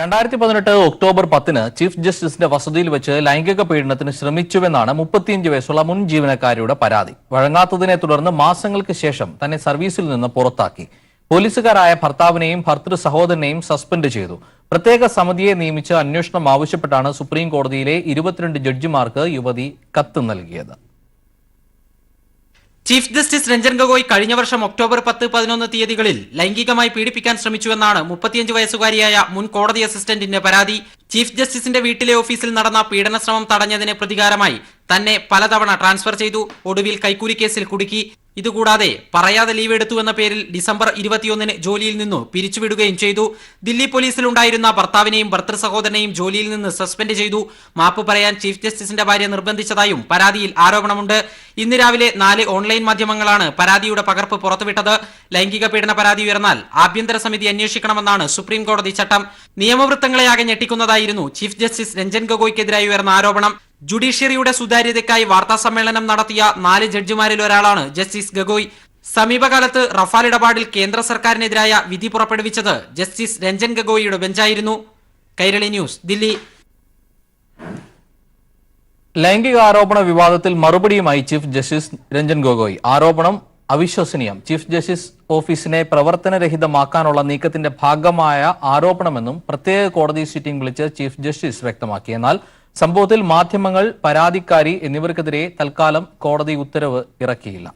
2018 October 10 chief ജസ്റ്റിസിന്റെ വസതിയിൽ വെച്ച് ലൈംഗിക പീഡനത്തിന് ശ്രമിച്ചുവെന്നാണ് 35 വയസ്സുള്ള മുൻ ജീവനക്കാരിയുടെ പരാതി. വഴങ്ങാത്തതിനെ തുടർന്ന് മാസങ്ങൾക്ക് ശേഷം തന്നെ സർവീസിൽ നിന്ന് പുറത്താക്കി. പോലീസുകാരായ ഭർത്താവിനെയും ഭർതൃ സഹോദരനെയും സസ്പെൻഡ് ചെയ്തു. പ്രത്യേക സമിതിയെ നിയമിച്ച് അന്വേഷണം ആവശ്യപ്പെട്ടാണ് സുപ്രീം കോടതിയിലെ 22 ജഡ്ജിമാർക്ക് യുവതി കത്ത് നൽകിയത്. ചീഫ് ജസ്റ്റിസ് രഞ്ജൻ ഗൊഗോയ് കഴിഞ്ഞ വർഷം ഒക്ടോബർ 10-11 തീയതികളിൽ ലൈംഗികമായി പീഡിപ്പിക്കാൻ ശ്രമിച്ചുവെന്നാണ് 35 വയസ്സുകാരിയായ മുൻ കോടതി അസിസ്റ്റന്റിന്റെ പരാതി. ചീഫ് ജസ്റ്റിസിന്റെ വീട്ടിലെ ഓഫീസിൽ നടന്ന പീഡന ശ്രമം തടഞ്ഞതിന് പ്രതികാരമായി തന്നെ പലതവണ ട്രാൻസ്ഫർ ചെയ്തു. ഒടുവിൽ കൈക്കൂലി കേസിൽ കുടുക്കി. ഇതുകൂടാതെ പറയാതെ ലീവ് എടുത്തുവെന്ന പേരിൽ ഡിസംബർ 21 ജോലിയിൽ നിന്നു പിരിച്ചുവിടുകയും ചെയ്തു. ദില്ലി പോലീസിലുണ്ടായിരുന്ന ഭർത്താവിനെയും ഭർതൃ സഹോദരനെയും ജോലിയിൽ നിന്ന് സസ്പെൻഡ് ചെയ്തു. മാപ്പ് പറയാൻ ചീഫ് ജസ്റ്റിസിന്റെ ഭാര്യ നിർബന്ധിച്ചതായും പരാതിയിൽ ആരോപണമുണ്ട്. ഇന്ന് രാവിലെ 4 ഓൺലൈൻ മാധ്യമങ്ങളാണ് പരാതിയുടെ പകർപ്പ് പുറത്തുവിട്ടത്. ലൈംഗിക പീഡന പരാതി ഉയർന്നാൽ ആഭ്യന്തര സമിതി അന്വേഷിക്കണമെന്നാണ് സുപ്രീം കോടതി ചട്ടം. നിയമവൃത്തങ്ങളെയാകെ ഞെട്ടിക്കുന്നതായിരുന്നു ചീഫ് ജസ്റ്റിസ് രഞ്ജൻ ഗൊഗോയ്ക്കെതിരായി ഉയർന്ന ആരോപണം. ജുഡീഷ്യറിയുടെ സുതാര്യതയ്ക്കായി വാർത്താ സമ്മേളനം നടത്തിയ 4 ജഡ്ജിമാരിൽ ഒരാളാണ് ജസ്റ്റിസ് ഗൊഗോയ്. സമീപകാലത്ത് റഫാൽ ഇടപാടിൽ കേന്ദ്ര സർക്കാരിനെതിരായ വിധി പുറപ്പെടുവിച്ചത് ജസ്റ്റിസ് രഞ്ജൻ ഗൊഗോയിയുടെ ബെഞ്ചായിരുന്നു. കൈരളി ന്യൂസ്, ദില്ലി. ലൈംഗിക ആരോപണ വിവാദത്തിൽ മറുപടിയുമായി ചീഫ് ജസ്റ്റിസ് രഞ്ജൻ ഗൊഗോയ്. ആരോപണം അവിശ്വസനീയം. ചീഫ് ജസ്റ്റിസ് ഓഫീസിനെ പ്രവർത്തനരഹിതമാക്കാനുള്ള നീക്കത്തിന്റെ ഭാഗമായ ആരോപണമെന്നും പ്രത്യേക കോടതി സിറ്റിംഗ് വിളിച്ച് ചീഫ് ജസ്റ്റിസ് വ്യക്തമാക്കി. എന്നാൽ സംഭവത്തിൽ മാധ്യമങ്ങൾ, പരാതിക്കാരി എന്നിവർക്കെതിരെ തൽക്കാലം കോടതി ഉത്തരവ് ഇറക്കിയില്ല.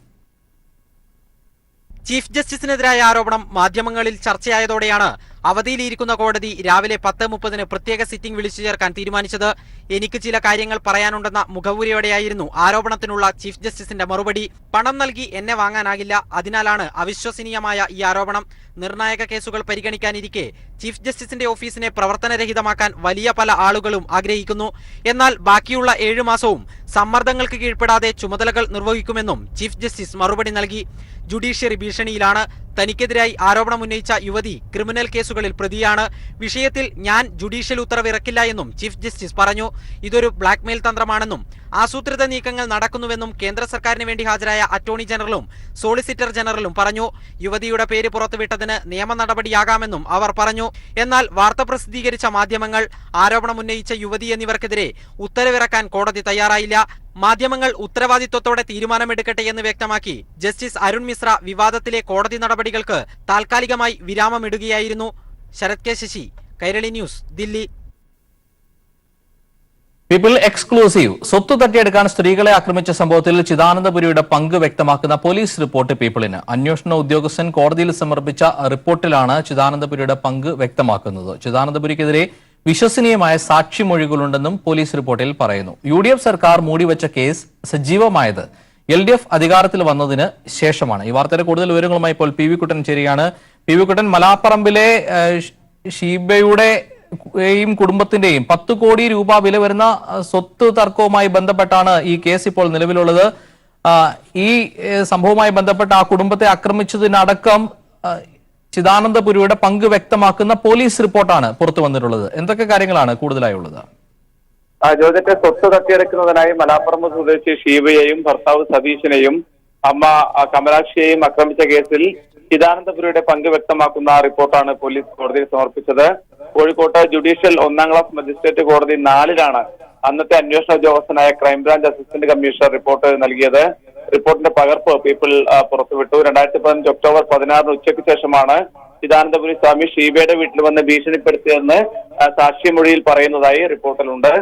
ചീഫ് ജസ്റ്റിസിനെതിരായ ആരോപണം മാധ്യമങ്ങളിൽ ചർച്ചയായതോടെയാണ് അവധിയിലിരിക്കുന്ന കോടതി രാവിലെ 10:30 പ്രത്യേക സിറ്റിംഗ് വിളിച്ചു ചേർക്കാൻ തീരുമാനിച്ചത്. എനിക്ക് ചില കാര്യങ്ങൾ പറയാനുണ്ടെന്ന മുഖവുരയോടെയായിരുന്നു ആരോപണത്തിനുള്ള ചീഫ് ജസ്റ്റിസിന്റെ മറുപടി. പണം നൽകി എന്നെ വാങ്ങാനാകില്ല, അതിനാലാണ് അവിശ്വസനീയമായ ഈ ആരോപണം. നിർണായക കേസുകൾ പരിഗണിക്കാനിരിക്കെ ചീഫ് ജസ്റ്റിസിന്റെ ഓഫീസിനെ പ്രവർത്തനരഹിതമാക്കാൻ വലിയ പല ആളുകളും ആഗ്രഹിക്കുന്നു. എന്നാൽ ബാക്കിയുള്ള 7 മാസവും സമ്മർദ്ദങ്ങൾക്ക് കീഴ്പ്പെടാതെ ചുമതലകൾ നിർവഹിക്കുമെന്നും ചീഫ് ജസ്റ്റിസ് മറുപടി നൽകി. ജുഡീഷ്യറി ഭീഷണിയിലാണ്. തനിക്കെതിരായി ആരോപണം ഉന്നയിച്ച യുവതി ക്രിമിനൽ കേസുകളിൽ പ്രതിയാണ്. വിഷയത്തിൽ ഞാൻ ജുഡീഷ്യൽ ഉത്തരവ് ഇറക്കില്ല എന്നും ചീഫ് ജസ്റ്റിസ് പറഞ്ഞു. ഇതൊരു ബ്ലാക്ക്മെയിൽ തന്ത്രമാണെന്നും ആസൂത്രിത നീക്കങ്ങൾ നടക്കുന്നുവെന്നും കേന്ദ്ര സർക്കാരിന് വേണ്ടി ഹാജരായ അറ്റോർണി ജനറലും സോളിസിറ്റർ ജനറലും പറഞ്ഞു. യുവതിയുടെ പേര് പുറത്തുവിട്ടതിന് നിയമ നടപടിയാകാമെന്നും അവർ പറഞ്ഞു. എന്നാൽ വാർത്ത പ്രസിദ്ധീകരിച്ച മാധ്യമങ്ങൾ, ആരോപണം ഉന്നയിച്ച യുവതി എന്നിവർക്കെതിരെ ഉത്തരവിറക്കാൻ കോടതി തയ്യാറായില്ല. മാധ്യമങ്ങൾ ഉത്തരവാദിത്വത്തോടെ തീരുമാനമെടുക്കട്ടെ എന്ന് വ്യക്തമാക്കി ജസ്റ്റിസ് അരുൺ മിശ്ര വിവാദത്തിലെ കോടതി നടപടികൾക്ക് താൽക്കാലികമായി വിരാമമിടുകയായിരുന്നു. Sharath K Sasi, Kairali news, Dilli. People exclusive. സ്വത്ത് തട്ടിയെടുക്കാൻ സ്ത്രീകളെ ആക്രമിച്ച സംഭവത്തിൽ ചിദാനന്ദപുരിയുടെ പങ്ക് വ്യക്തമാക്കുന്ന പോലീസ് റിപ്പോർട്ട് പീപ്പിളിന്. അന്വേഷണ ഉദ്യോഗസ്ഥൻ കോടതിയിൽ സമർപ്പിച്ച റിപ്പോർട്ടിലാണ് ചിദാനന്ദപുരിയുടെ പങ്ക് വ്യക്തമാക്കുന്നത്. ചിദാനന്ദപുരിക്കെതിരെ വിശ്വസനീയമായ സാക്ഷിമൊഴികളുണ്ടെന്നും പോലീസ് റിപ്പോർട്ടിൽ പറയുന്നു. UDF സർക്കാർ മൂടിവെച്ച കേസ് സജീവമായത് LDF അധികാരത്തിൽ വന്നതിന് ശേഷമാണ്. ഈ വാർത്തയുടെ കൂടുതൽ വിവരങ്ങളുമായി ഇപ്പോൾ PV കുട്ടൻ ചേരുകയാണ്. PV കുട്ടൻ, മലാപ്പറമ്പിലെ ഷീബയുടെയും കുടുംബത്തിന്റെയും 10 കോടി രൂപ വില വരുന്ന സ്വത്ത് തർക്കവുമായി ബന്ധപ്പെട്ടാണ് ഈ കേസ് ഇപ്പോൾ നിലവിലുള്ളത്. ഈ സംഭവവുമായി ബന്ധപ്പെട്ട ആ കുടുംബത്തെ ആക്രമിച്ചതിനടക്കം ചിദാനന്ദപുരിയുടെ പങ്ക് വ്യക്തമാക്കുന്ന പോലീസ് റിപ്പോർട്ടാണ് പുറത്തു വന്നിട്ടുള്ളത്. എന്തൊക്കെ കാര്യങ്ങളാണ് കൂടുതലായുള്ളത്? ജോജറ്റ്, സ്വത്ത് തട്ടിയെടുക്കുന്നതിനായി മലാപ്പറമ്പ് സ്വദേശി ഷീബയെയും ഭർത്താവ് സതീഷിനെയും അമ്മ കമലാക്ഷിയെയും ആക്രമിച്ച കേസിൽ ചിദാനന്ദപുരിയുടെ പങ്ക് വ്യക്തമാക്കുന്ന റിപ്പോർട്ടാണ് പോലീസ് കോടതിയിൽ സമർപ്പിച്ചത്. കോഴിക്കോട്ട് ജുഡീഷ്യൽ 1ാം ക്ലാസ് മജിസ്ട്രേറ്റ് കോടതി 4-ലാണ് അന്നത്തെ അന്വേഷണ ഉദ്യോഗസ്ഥനായ ക്രൈംബ്രാഞ്ച് അസിസ്റ്റന്റ് കമ്മീഷണർ റിപ്പോർട്ട് നൽകിയത്. റിപ്പോർട്ടിന്റെ പകർപ്പ് പീപ്പിൾ പുറത്തുവിട്ടു. 2015 ഒക്ടോബർ 16 ഉച്ചയ്ക്ക് ശേഷമാണ് ചിദാനന്ദപുരി സ്വാമി ഷീബയുടെ വീട്ടിൽ വന്ന് ഭീഷണിപ്പെടുത്തിയെന്ന് സാക്ഷിമൊഴിയിൽ പറയുന്നതായി റിപ്പോർട്ടിലുണ്ട്.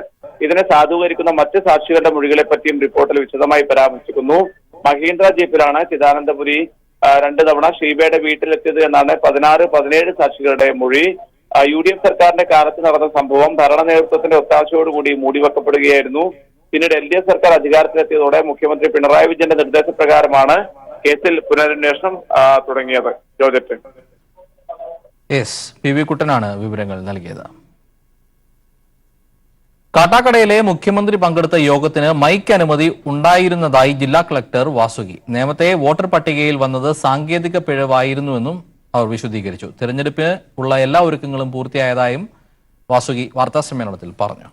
ഇതിനെ സാധൂകരിക്കുന്ന മറ്റ് സാക്ഷികളുടെ മൊഴികളെ പറ്റിയും റിപ്പോർട്ടിൽ വിശദമായി പരാമർശിക്കുന്നു. മഹീന്ദ്ര ജീപ്പിലാണ് ചിദാനന്ദപുരി 2 തവണ ഷീബയുടെ വീട്ടിലെത്തിയത് എന്നാണ് 16-17 സാക്ഷികളുടെ മൊഴി. UDF സർക്കാരിന്റെ കാലത്ത് നടന്ന സംഭവം ഭരണ നേതൃത്വത്തിന്റെ ഒത്താശയോടുകൂടി മൂടിവെക്കപ്പെടുകയായിരുന്നു. പിന്നീട് LDF സർക്കാർ അധികാരത്തിലെത്തിയതോടെ മുഖ്യമന്ത്രി പിണറായി വിജയന്റെ നിർദ്ദേശപ്രകാരമാണ് കേസിൽ പുനരന്വേഷണം തുടങ്ങിയത്. ജോജറ്റ്, PV കുട്ടനാണ് വിവരങ്ങൾ നൽകിയത്. കാട്ടാക്കടയിലെ മുഖ്യമന്ത്രി പങ്കെടുത്ത യോഗത്തിന് മൈക്ക് അനുമതി ഉണ്ടായിരുന്നതായി ജില്ലാ കളക്ടർ വാസുകി. നേരത്തെ വോട്ടർ പട്ടികയിൽ വന്നത് സാങ്കേതിക പിഴവായിരുന്നുവെന്നും അവർ വിശദീകരിച്ചു. തെരഞ്ഞെടുപ്പിന് ഉള്ള എല്ലാ ഒരുക്കങ്ങളും പൂർത്തിയായതായും വാസുകി വാർത്താസമ്മേളനത്തിൽ പറഞ്ഞു.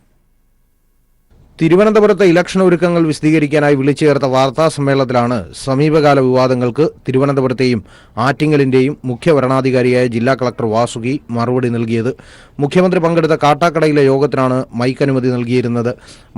തിരുവനന്തപുരത്തെ ഇലക്ഷൻ ഒരുക്കങ്ങൾ വിശദീകരിക്കാനായി വിളിച്ചു ചേർത്ത വാർത്താ സമ്മേളനത്തിലാണ് സമീപകാല വിവാദങ്ങൾക്ക് തിരുവനന്തപുരത്തെയും ആറ്റിങ്ങലിന്റെയും മുഖ്യ വരണാധികാരിയായ ജില്ലാ കളക്ടർ വാസുകി മറുപടി നൽകിയത്. മുഖ്യമന്ത്രി പങ്കെടുത്ത കാട്ടാക്കടയിലെ യോഗത്തിനാണ് മൈക്ക് അനുമതി നൽകിയിരുന്നത്.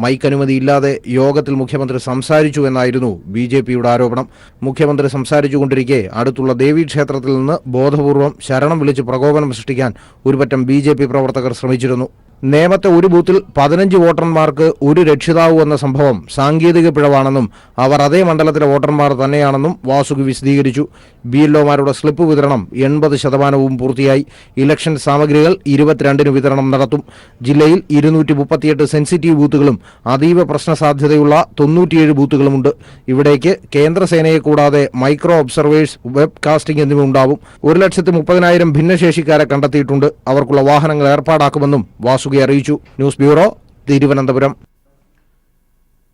മൈക്ക് അനുമതിയില്ലാതെ യോഗത്തിൽ മുഖ്യമന്ത്രി സംസാരിച്ചു എന്നായിരുന്നു BJPയുടെ ആരോപണം. മുഖ്യമന്ത്രി സംസാരിച്ചുകൊണ്ടിരിക്കെ അടുത്തുള്ള ദേവീക്ഷേത്രത്തിൽ നിന്ന് ബോധപൂർവം ശരണം വിളിച്ച് പ്രകോപനം സൃഷ്ടിക്കാൻ ഒരുപറ്റം BJP പ്രവർത്തകർ ശ്രമിച്ചിരുന്നു. നേമത്തെ ഒരു ബൂത്തിൽ 15 വോട്ടർമാർക്ക് ഒരു രക്ഷിതാവ് എന്ന സംഭവം സാങ്കേതിക പിഴവാണെന്നും അവർ അതേ മണ്ഡലത്തിലെ വോട്ടർമാർ തന്നെയാണെന്നും വാസുകി വിശദീകരിച്ചു. BLOമാരുടെ സ്ലിപ്പ് വിതരണം 80% പൂർത്തിയായി. ഇലക്ഷൻ സാമഗ്രികൾ 22-ന് വിതരണം നടത്തും. ജില്ലയിൽ 238 സെൻസിറ്റീവ് ബൂത്തുകളും അതീവ പ്രശ്നസാധ്യതയുള്ള 97 ബൂത്തുകളുമുണ്ട്. ഇവിടേക്ക് കേന്ദ്രസേനയെ കൂടാതെ മൈക്രോ ഒബ്സർവേഴ്സ്, വെബ് കാസ്റ്റിംഗ് എന്നിവ ഉണ്ടാവും. 1,30,000 ഭിന്നശേഷിക്കാരെ കണ്ടെത്തിയിട്ടുണ്ട്. അവർക്കുള്ള വാഹനങ്ങൾ ഏർപ്പാടാക്കുമെന്നും വാസുകി അറിയിച്ചു. News bureau, Thiruvananthapuram.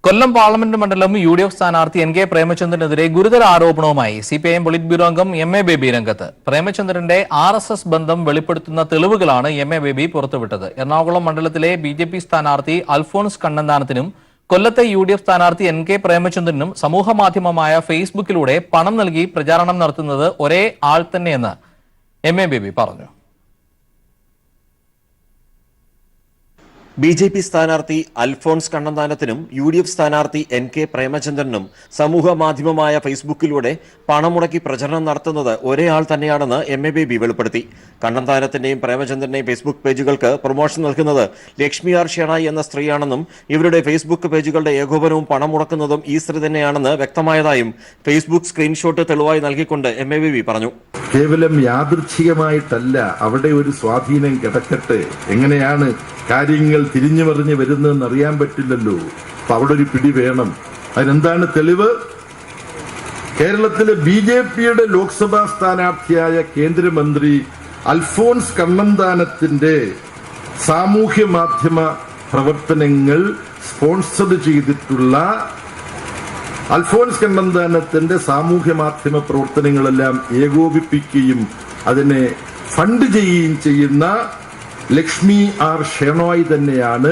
Kollam parliament മണ്ഡലം UDF സ്ഥാനാർത്ഥി NK പ്രേമചന്ദ്രനെതിരെ ഗുരുതര ആരോപണവുമായി CPIM പൊളിറ്റ് ബ്യൂറോ അംഗം MA ബേബി രംഗത്ത്. പ്രേമചന്ദ്രന്റെ RSS ബന്ധം വെളിപ്പെടുത്തുന്ന തെളിവുകളാണ് MA ബേബി പുറത്തുവിട്ടത്. എറണാകുളം മണ്ഡലത്തിലെ BJP സ്ഥാനാർത്ഥി അൽഫോൺസ് കണ്ണന്താനത്തിനും കൊല്ലത്തെ UDF സ്ഥാനാർത്ഥി NK പ്രേമചന്ദ്രനും സമൂഹമാധ്യമമായ ഫേസ്ബുക്കിലൂടെ പണം നൽകി പ്രചാരണം നടത്തുന്നത് ഒരേ ആൾ തന്നെയെന്ന് MA ബേബി പറഞ്ഞു. BJP സ്ഥാനാർത്ഥി അൽഫോൺസ് കണ്ണന്താനത്തിനും UDF സ്ഥാനാർത്ഥി NK പ്രേമചന്ദ്രനും സമൂഹ മാധ്യമമായ ഫേസ്ബുക്കിലൂടെ പണം മുടക്കി പ്രചരണം നടത്തുന്നത് ഒരേ ആൾ തന്നെയാണെന്ന് MA ബേബി വെളിപ്പെടുത്തി. കണ്ണന്താനത്തിന്റെയും പ്രേമചന്ദ്രന്റെയും ഫേസ്ബുക്ക് പേജുകൾക്ക് പ്രൊമോഷൻ നൽകുന്നത് ലക്ഷ്മി ആർ ഷേണായി എന്ന സ്ത്രീയാണെന്നും ഇവരുടെ ഫേസ്ബുക്ക് പേജുകളുടെ ഏകോപനവും പണം മുടക്കുന്നതും ഈ സ്ത്രീ തന്നെയാണെന്ന് വ്യക്തമായതായും ഫേസ്ബുക്ക് സ്ക്രീൻഷോട്ട് തെളിവായി നൽകിക്കൊണ്ട് MA ബേബി പറഞ്ഞു. കേവലം യാദൃച്ഛികമായിട്ടല്ല, അവിടെ ഒരു സ്വാധീനം കിടക്കട്ടെ. എങ്ങനെയാണ് കാര്യങ്ങൾ തിരിഞ്ഞു മറിഞ്ഞ് വരുന്നതെന്ന് അറിയാൻ പറ്റില്ലല്ലോ. അപ്പൊ അവിടെ ഒരു പിടി വേണം. അതിനെന്താണ് തെളിവ്? കേരളത്തിലെ BJPയുടെ ലോക്സഭാ സ്ഥാനാർത്ഥിയായ കേന്ദ്രമന്ത്രി അൽഫോൺസ് കണ്ണന്താനത്തിന്റെ സാമൂഹ്യ മാധ്യമ പ്രവർത്തനങ്ങൾ സ്പോൺസർ ചെയ്തിട്ടുള്ള അൽഫോൺസ് കണ്ണന്താനത്തിന്റെ സാമൂഹ്യ മാധ്യമ പ്രവർത്തനങ്ങളെല്ലാം ഏകോപിപ്പിക്കുകയും അതിനെ ഫണ്ട് ചെയ്യുകയും ചെയ്യുന്ന ലക്ഷ്മി ആർ ഷേണോയ് തന്നെയാണ്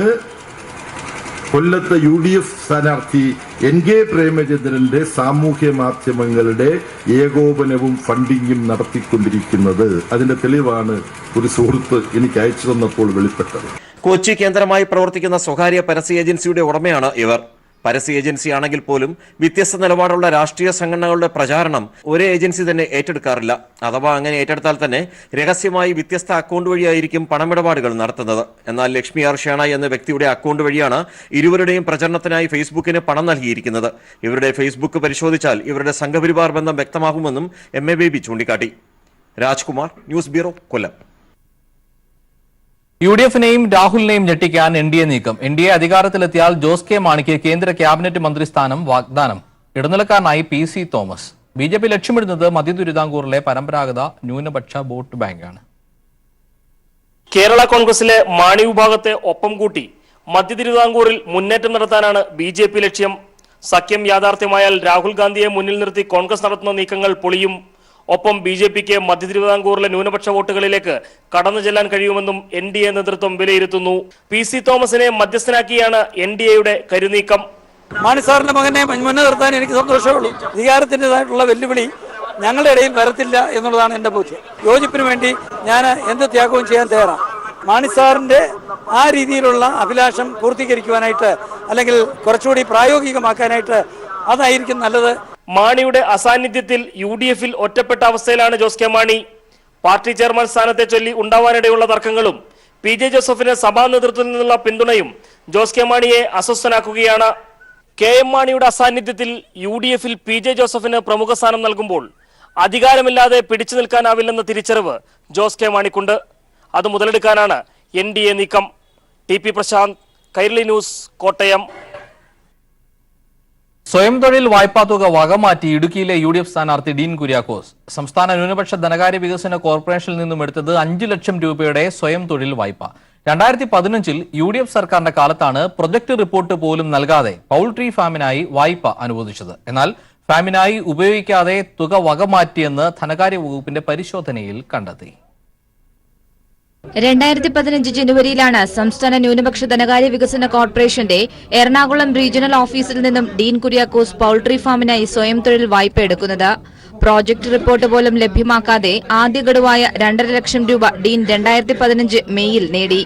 കൊല്ലത്തെ UDF സ്ഥാനാർത്ഥി NK പ്രേമചന്ദ്രന്റെ സാമൂഹ്യ മാധ്യമങ്ങളുടെ ഏകോപനവും ഫണ്ടിങ്ങും നടത്തിക്കൊണ്ടിരിക്കുന്നത്. അതിന്റെ തെളിവാണ് ഒരു സുഹൃത്ത് എനിക്ക് അയച്ചു തന്നപ്പോൾ വെളിപ്പെട്ടത്. കൊച്ചി കേന്ദ്രമായി പ്രവർത്തിക്കുന്ന സ്വകാര്യ പരസ്യ ഏജൻസിയുടെ ഉടമയാണ് ഇവർ. പരസ്യ ഏജൻസി ആണെങ്കിൽ പോലും വ്യത്യസ്ത നിലപാടുള്ള രാഷ്ട്രീയ സംഘടനകളുടെ പ്രചാരണം ഒരേ ഏജൻസി തന്നെ ഏറ്റെടുക്കാറില്ല. അഥവാ അങ്ങനെ ഏറ്റെടുത്താൽ തന്നെ രഹസ്യമായി വ്യത്യസ്ത അക്കൗണ്ട് വഴിയായിരിക്കും പണമിടപാടുകൾ നടത്തുന്നത്. എന്നാൽ ലക്ഷ്മി ആർ ഷേണായി എന്ന വ്യക്തിയുടെ അക്കൗണ്ട് വഴിയാണ് ഇരുവരുടെയും പ്രചരണത്തിനായി ഫേസ്ബുക്കിന് പണം നൽകിയിരിക്കുന്നത്. ഇവരുടെ ഫേസ്ബുക്ക് പരിശോധിച്ചാൽ ഇവരുടെ സംഘപരിവാർ ബന്ധം വ്യക്തമാകുമെന്നും MA ബേബി ചൂണ്ടിക്കാട്ടി. രാജ്കുമാർ, ന്യൂസ് ബ്യൂറോ, കൊല്ലം. UDFനെയും രാഹുലിനെയും ഞെട്ടിക്കാൻ NDA നീക്കം. NDA അധികാരത്തിലെത്തിയാൽ ജോസ് കെ മാണിക്ക് കേന്ദ്ര ക്യാബിനറ്റ് മന്ത്രിസ്ഥാനം വാഗ്ദാനം. ഇടനിലക്കാരനായി PC തോമസ്. BJP ലക്ഷ്യമിടുന്നത് മധ്യ തിരുവിതാംകൂറിലെ പരമ്പരാഗത ന്യൂനപക്ഷ വോട്ട് ബാങ്കാണ്. കേരള കോൺഗ്രസിലെ മാണി വിഭാഗത്തെ ഒപ്പം കൂട്ടി മധ്യ തിരുവിതാംകൂറിൽ മുന്നേറ്റം നടത്താനാണ് BJP ലക്ഷ്യം. സഖ്യം യാഥാർത്ഥ്യമായാൽ രാഹുൽ ഗാന്ധിയെ മുന്നിൽ നിർത്തി കോൺഗ്രസ് നടത്തുന്ന നീക്കങ്ങൾ പൊളിയും. ഒപ്പം BJPക്ക് മധ്യ തിരുവിതാംകൂറിലെ ന്യൂനപക്ഷ വോട്ടുകളിലേക്ക് കടന്നു ചെല്ലാൻ കഴിയുമെന്നും NDA നേതൃത്വം വിലയിരുത്തുന്നു. PC തോമസിനെ മധ്യസ്ഥനാക്കിയാണ് NDAയുടെ കരുനീക്കം. മാണി സാറിന്റെ മകനെ മുന്നേ നിർത്താൻ എനിക്ക് സന്തോഷമേ ഉള്ളൂ. അധികാരത്തിൻ്റെതായിട്ടുള്ള വെല്ലുവിളി ഞങ്ങളുടെ ഇടയിൽ വരത്തില്ല എന്നുള്ളതാണ് എൻ്റെ ബോധ്യം. യോജിപ്പിന് വേണ്ടി ഞാൻ എന്ത് ത്യാഗവും ചെയ്യാൻ തയ്യാറാണ്. മാണി സാറിന്റെ ആ രീതിയിലുള്ള അഭിലാഷം പൂർത്തീകരിക്കുവാനായിട്ട് അല്ലെങ്കിൽ കുറച്ചുകൂടി പ്രായോഗികമാക്കാനായിട്ട് അതായിരിക്കും നല്ലത്. മാണിയുടെ അസാന്നിധ്യത്തിൽ UDFൽ ഒറ്റപ്പെട്ട അവസ്ഥയിലാണ് Jose K Mani. Party chairman സ്ഥാനത്തെ ചൊല്ലി ഉണ്ടാവാനിടയുള്ള തർക്കങ്ങളും PJ ജോസഫിന് സഭാ നേതൃത്വത്തിൽ നിന്നുള്ള പിന്തുണയും ജോസ് കെ മാണിയെ അസ്വസ്ഥനാക്കുകയാണ്. KM മാണിയുടെ അസാന്നിധ്യത്തിൽ UDFൽ PJ ജോസഫിന് പ്രമുഖ സ്ഥാനം നൽകുമ്പോൾ അധികാരമില്ലാതെ പിടിച്ചു നിൽക്കാനാവില്ലെന്ന തിരിച്ചറിവ് ജോസ് കെ മാണിക്കുണ്ട്. അത് മുതലെടുക്കാനാണ് NDA നീക്കം. TP Prashanth, Kairali news, Kottayam. സ്വയം തൊഴിൽ വായ്പാ തുക വകമാറ്റി ഇടുക്കിയിലെ UDF സ്ഥാനാർത്ഥി ഡീൻ കുര്യാക്കോസ്. സംസ്ഥാന ന്യൂനപക്ഷ ധനകാര്യ വികസന കോർപ്പറേഷനിൽ നിന്നും എടുത്തത് 5 ലക്ഷം രൂപയുടെ സ്വയം തൊഴിൽ വായ്പ. 2015-ൽ UDF സർക്കാരിന്റെ കാലത്താണ് പ്രൊജക്ട് റിപ്പോർട്ട് പോലും നൽകാതെ പൗൾട്രി ഫാമിനായി വായ്പ അനുവദിച്ചത്. എന്നാൽ ഫാമിനായി ഉപയോഗിക്കാതെ തുക വകമാറ്റിയെന്ന് ധനകാര്യ വകുപ്പിന്റെ പരിശോധനയിൽ കണ്ടെത്തി. 2015 ജനുവരിയിലാണ് സംസ്ഥാന ന്യൂനപക്ഷ ധനകാര്യ വികസന കോർപ്പറേഷന്റെ എറണാകുളം റീജിയണൽ ഓഫീസിൽ നിന്നും ഡീൻ കുര്യാക്കോസ് പൌൾട്രി ഫാമിനായി സ്വയം തൊഴിൽ വായ്പ എടുക്കുന്നത്. പ്രോജക്ട് റിപ്പോർട്ട് പോലും ലഭ്യമാക്കാതെ ആദ്യ ഗഡുവായ 2.5 ലക്ഷം രൂപ ഡീൻ 2015 മെയ്യിൽ നേടി.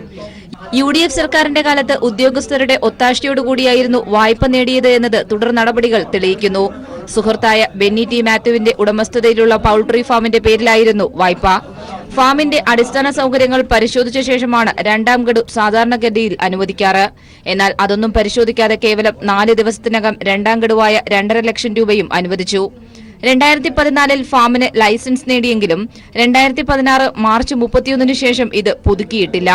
UDF സർക്കാരിന്റെ കാലത്ത് ഉദ്യോഗസ്ഥരുടെ ഒത്താശയോടുകൂടിയായിരുന്നു വായ്പ നേടിയത് എന്നത് തുടർ നടപടികൾ തെളിയിക്കുന്നു. സുഹൃത്തായ ബെന്നി ടി മാത്യുവിന്റെ ഉടമസ്ഥതയിലുള്ള പൌൾട്രി ഫാമിന്റെ പേരിലായിരുന്നു വായ്പ. ഫാമിന്റെ അടിസ്ഥാന സൌകര്യങ്ങൾ പരിശോധിച്ച ശേഷമാണ് 2ാം ഗഡു സാധാരണഗതിയിൽ അനുവദിക്കാറ്. എന്നാൽ അതൊന്നും പരിശോധിക്കാതെ കേവലം 4 ദിവസത്തിനകം 2ാം ഗഡുവായ 2.5 ലക്ഷം രൂപയും അനുവദിച്ചു. 2014 ഫാമിന് ലൈസൻസ് നേടിയെങ്കിലും 2016 മാർച്ച് 31 ശേഷം ഇത് പുതുക്കിയിട്ടില്ല.